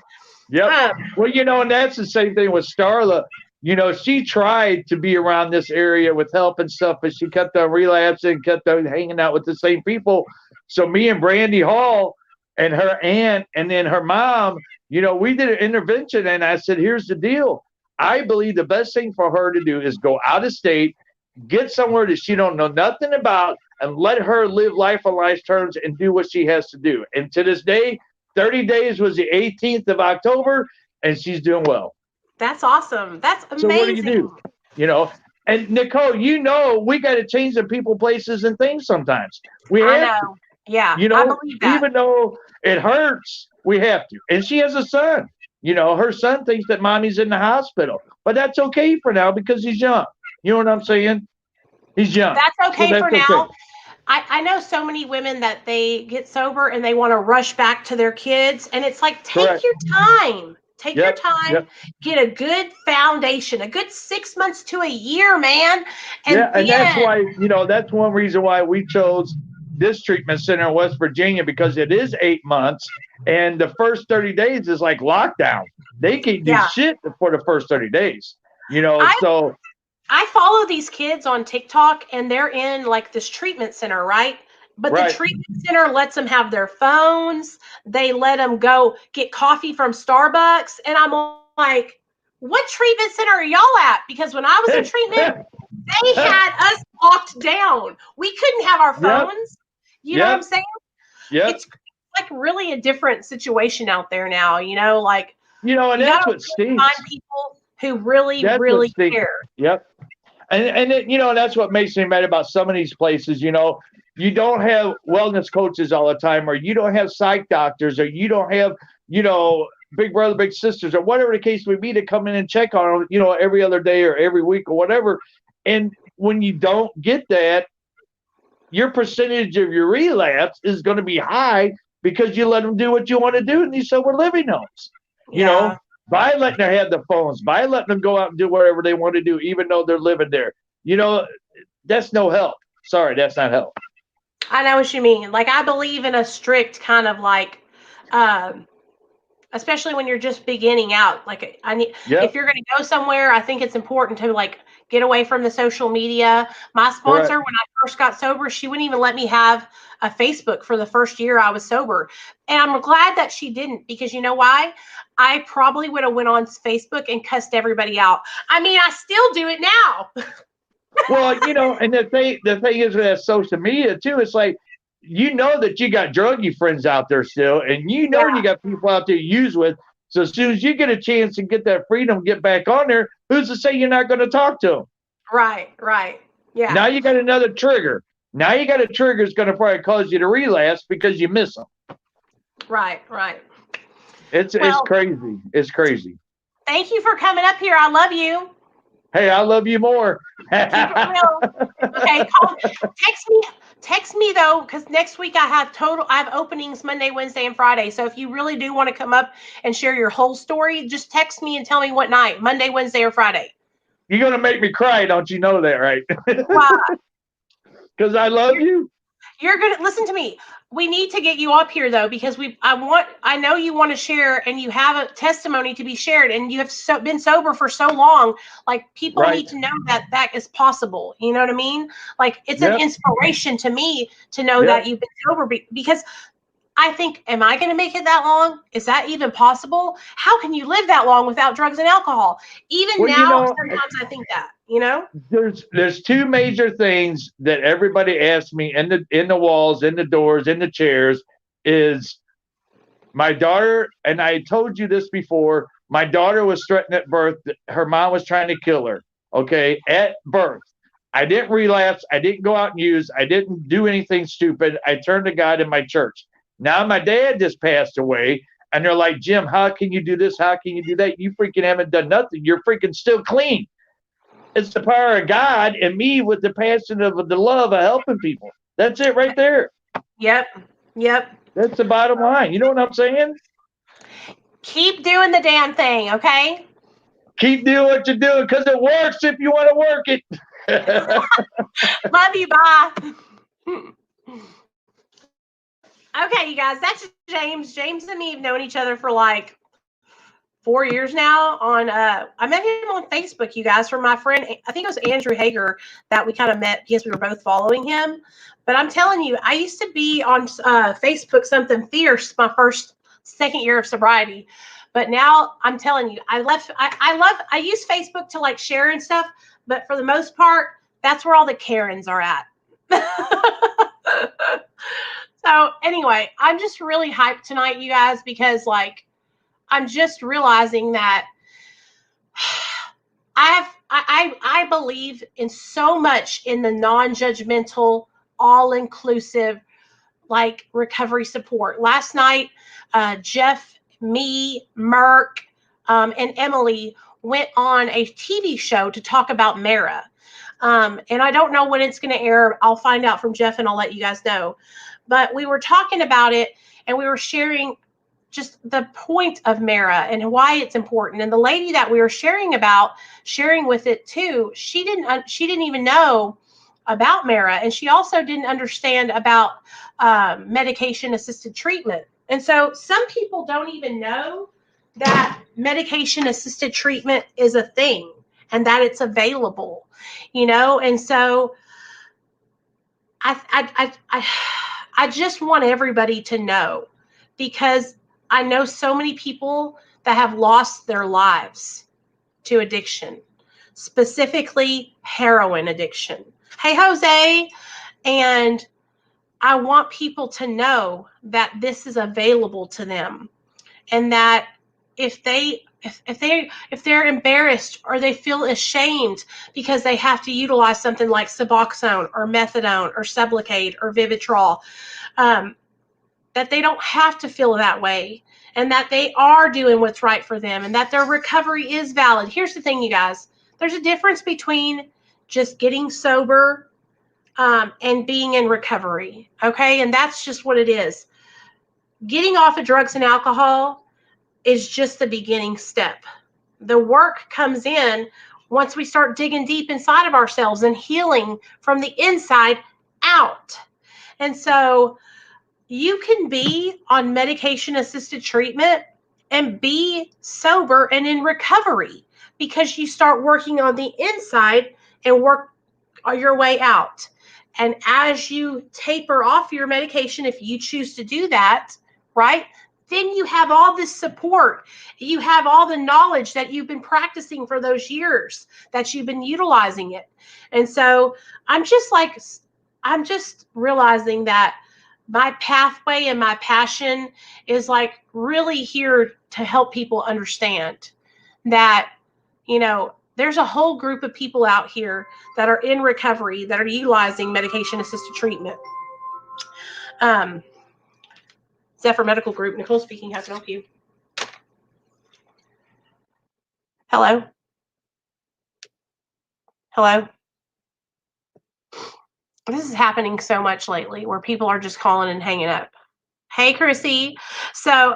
Yep. Well, you know, and that's the same thing with Starla. You know, she tried to be around this area with help and stuff, but she kept on relapsing, kept on hanging out with the same people. So me and Brandy Hall and her aunt and then her mom, you know, we did an intervention, and I said, here's the deal. I believe the best thing for her to do is go out of state, get somewhere that she don't know nothing about, and let her live life on life's terms and do what she has to do. And to this day, 30 days was the 18th of October, and she's doing well. That's awesome. That's amazing. So what do you do? You know, and Nicole, you know, we got to change the people, places, and things sometimes. We I have know. Yeah, to, you I know, believe that. even though it hurts, we have to. And she has a son. You know, her son thinks that mommy's in the hospital, but that's okay for now because he's young. You know what I'm saying? He's young. That's okay So for now. I know so many women that they get sober and they want to rush back to their kids. And it's like, take Correct. your time. Take your Yep, time. yep. Get a good foundation, a good 6 months to a year, man. And Yeah, and that's then- why, you know, that's one reason why we chose this treatment center in West Virginia, because it is 8 months, and the first 30 days is like lockdown. They can't do Yeah. shit for the first 30 days, you know. So I follow these kids on TikTok, and they're in like this treatment center, right? But Right. the treatment center lets them have their phones. They let them go get coffee from Starbucks. And I'm like, what treatment center are y'all at? Because when I was in treatment, they had us locked down. We couldn't have our Yep. phones. You know what I'm saying? yeah, It's like really a different situation out there now, you know, like you know, and you that's gotta what stinks. find people who really, That's what really stinks. care. Yep. And it, you know, that's what makes me mad about some of these places. You know, you don't have wellness coaches all the time, or you don't have psych doctors, or you don't have, you know, big brother, big sisters, or whatever the case may be, to come in and check on them, you know, every other day or every week or whatever. And when you don't get that, your percentage of your relapse is going to be high because you let them do what you want to do in these sober living homes. You know, by letting them have the phones, by letting them go out and do whatever they want to do, even though they're living there. You know, that's no help. Sorry, that's not help. I know what you mean. Like, I believe in a strict kind of like, especially when you're just beginning out. Like, I need, Yep. if you're going to go somewhere, I think it's important to like get away from the social media. My sponsor, when I first got sober, she wouldn't even let me have a Facebook for the first year I was sober. And I'm glad that she didn't, because you know why? I probably would have went on Facebook and cussed everybody out. I mean, I still do it now. Well, you know, and the thing is with that social media too, it's like, you know that you got druggy friends out there still, and you know you got people out there you use with. So as soon as you get a chance and get that freedom, get back on there, who's to say you're not going to talk to them? Right. Yeah. Now you got another trigger. Now you got a trigger that's going to probably cause you to relapse because you miss them. Right. It's crazy. It's crazy. Thank you for coming up here. I love you. Hey, I love you more. Keep it real. Okay, text me though, because next week I have openings Monday, Wednesday, and Friday. So if you really do want to come up and share your whole story, just text me and tell me what night, Monday, Wednesday, or Friday. You're gonna make me cry, don't you know that, right? Why? Because I love you. You're gonna listen to me. We need to get you up here though, because I know you want to share, and you have a testimony to be shared, and you have been sober for so long. Like, people need to know that is possible. You know what I mean? Like, it's an inspiration to me to know that you've been sober, because I think, am I going to make it that long? Is that even possible? How can you live that long without drugs and alcohol? Even now, sometimes I think that, you know? There's two major things that everybody asks me in the walls, in the doors, in the chairs, is my daughter, and I told you this before, my daughter was threatened at birth. Her mom was trying to kill her, okay, at birth. I didn't relapse. I didn't go out and use. I didn't do anything stupid. I turned to God in my church. Now my dad just passed away. And they're like, Jim, how can you do this? How can you do that? You freaking haven't done nothing. You're freaking still clean. It's the power of God and me with the passion of the love of helping people. That's it right there. Yep. That's the bottom line. You know what I'm saying? Keep doing the damn thing, okay? Keep doing what you're doing because it works if you want to work it. Love you. Bye. Okay, you guys, that's James. James and me have known each other for like 4 years now. I met him on Facebook, you guys, from my friend, I think it was Andrew Hager, that we kind of met because we were both following him. But I'm telling you, I used to be on Facebook something fierce my second year of sobriety. But now I'm telling you, I use Facebook to like share and stuff, but for the most part, that's where all the Karens are at. So anyway, I'm just really hyped tonight, you guys, because like I'm just realizing that I believe in so much in the non-judgmental, all-inclusive, like recovery support. Last night, Jeff, me, Merck, and Emily went on a TV show to talk about Mara. And I don't know when it's going to air. I'll find out from Jeff and I'll let you guys know. But we were talking about it and we were sharing just the point of Mara and why it's important. And the lady that we were sharing with it too, she didn't even know about Mara, and she also didn't understand about medication-assisted treatment. And so some people don't even know that medication-assisted treatment is a thing and that it's available, you know. And so I just want everybody to know, because I know so many people that have lost their lives to addiction, specifically heroin addiction. Hey, Jose. And I want people to know that this is available to them, and that if they're embarrassed or they feel ashamed because they have to utilize something like Suboxone or methadone or Sublocade or Vivitrol, that they don't have to feel that way, and that they are doing what's right for them, and that their recovery is valid. Here's the thing, you guys. There's a difference between just getting sober and being in recovery, okay? And that's just what it is. Getting off of drugs and alcohol is just the beginning step. The work comes in once we start digging deep inside of ourselves and healing from the inside out. And so you can be on medication-assisted treatment and be sober and in recovery, because you start working on the inside and work your way out. And as you taper off your medication, if you choose to do that, right, then you have all this support. You have all the knowledge that you've been practicing for those years, that you've been utilizing it. And so I'm just realizing that my pathway and my passion is like really here to help people understand that, you know, there's a whole group of people out here that are in recovery that are utilizing medication-assisted treatment. Zephyr Medical Group, Nicole speaking. How can I help you? Hello? Hello? This is happening so much lately where people are just calling and hanging up. Hey, Chrissy. So,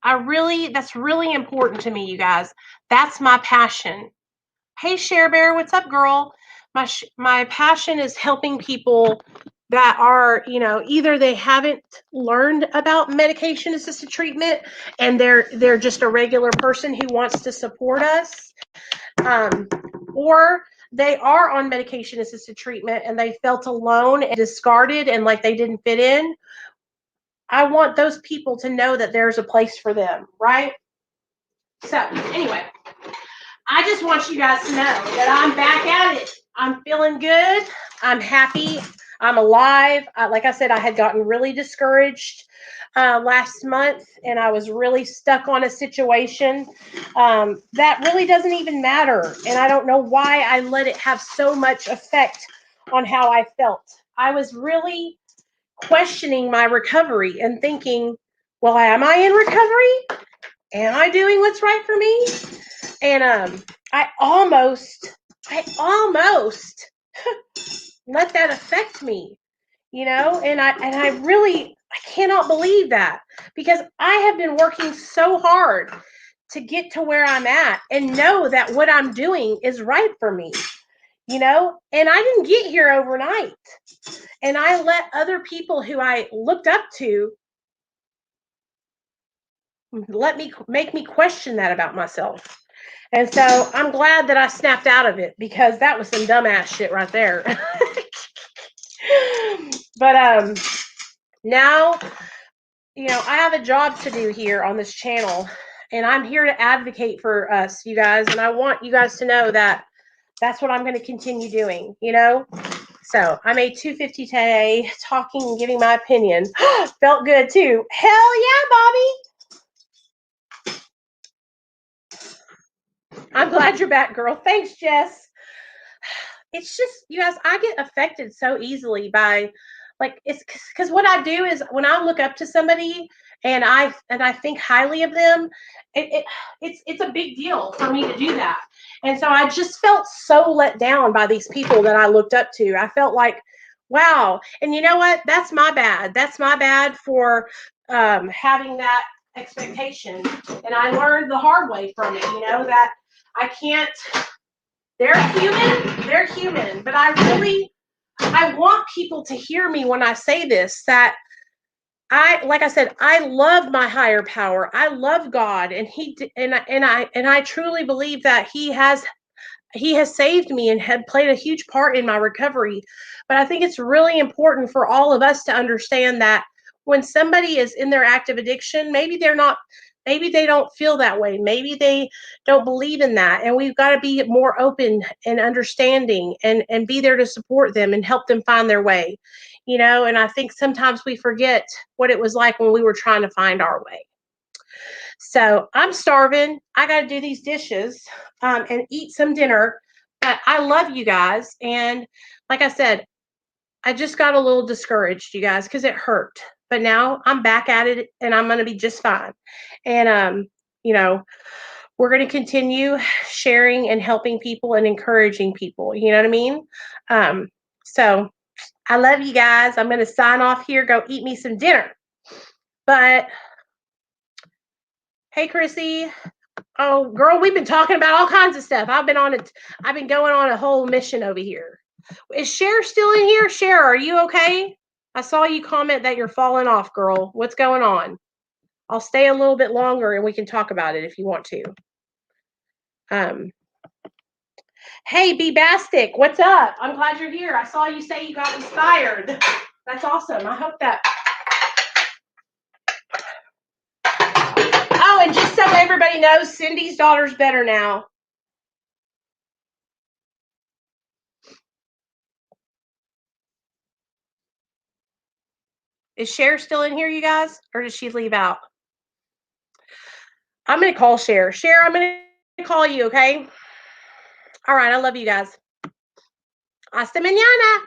I really, that's really important to me, you guys. That's my passion. Hey, Share Bear, what's up, girl? My passion is helping people that are, you know, either they haven't learned about medication-assisted treatment and they're just a regular person who wants to support us, or they are on medication-assisted treatment and they felt alone and discarded and like they didn't fit in. I want those people to know that there's a place for them, right? So anyway, I just want you guys to know that I'm back at it. I'm feeling good. I'm happy. I'm alive. Like I said, I had gotten really discouraged last month, and I was really stuck on a situation that really doesn't even matter. And I don't know why I let it have so much effect on how I felt. I was really questioning my recovery and thinking, well, am I in recovery? Am I doing what's right for me? And I almost let that affect me, and I really, I cannot believe that, because I have been working so hard to get to where I'm at and know that what I'm doing is right for me, and I didn't get here overnight. And I let other people who I looked up to make me question that about myself. And so I'm glad that I snapped out of it, because that was some dumbass shit right there. But now, I have a job to do here on this channel, and I'm here to advocate for us, you guys, and I want you guys to know that that's what I'm going to continue doing, So I made $250 today, talking and giving my opinion. Felt good too. Hell yeah, Bobby. I'm glad you're back, girl. Thanks, Jess. It's just, you guys, I get affected so easily by, like, it's because what I do is when I look up to somebody and I think highly of them, it's a big deal for me to do that. And so I just felt so let down by these people that I looked up to. I felt like, wow. And you know what? That's my bad. That's my bad for having that expectation. And I learned the hard way from it, that I can't. They're human, but I want people to hear me when I say this, that like I said, I love my higher power. I love God, and I truly believe that he has saved me and had played a huge part in my recovery. But I think it's really important for all of us to understand that when somebody is in their active addiction, maybe they don't feel that way. Maybe they don't believe in that. And we've got to be more open and understanding, and be there to support them and help them find their way. And I think sometimes we forget what it was like when we were trying to find our way. So I'm starving. I got to do these dishes and eat some dinner. But I love you guys. And like I said, I just got a little discouraged, you guys, because it hurt. But now I'm back at it, and I'm going to be just fine. And, we're going to continue sharing and helping people and encouraging people. You know what I mean? So I love you guys. I'm going to sign off here, go eat me some dinner. But hey, Chrissy. Oh, girl, we've been talking about all kinds of stuff. I've been going on a whole mission over here. Is Cher still in here? Cher, are you okay? I saw you comment that you're falling off, girl. What's going on? I'll stay a little bit longer and we can talk about it if you want to. Hey, B-Bastic, what's up? I'm glad you're here. I saw you say you got inspired. That's awesome. I hope that. Oh, and just so everybody knows, Cindy's daughter's better now. Is Cher still in here, you guys? Or did she leave out? I'm going to call Cher. Cher, I'm going to call you, okay? All right, I love you guys. Hasta mañana.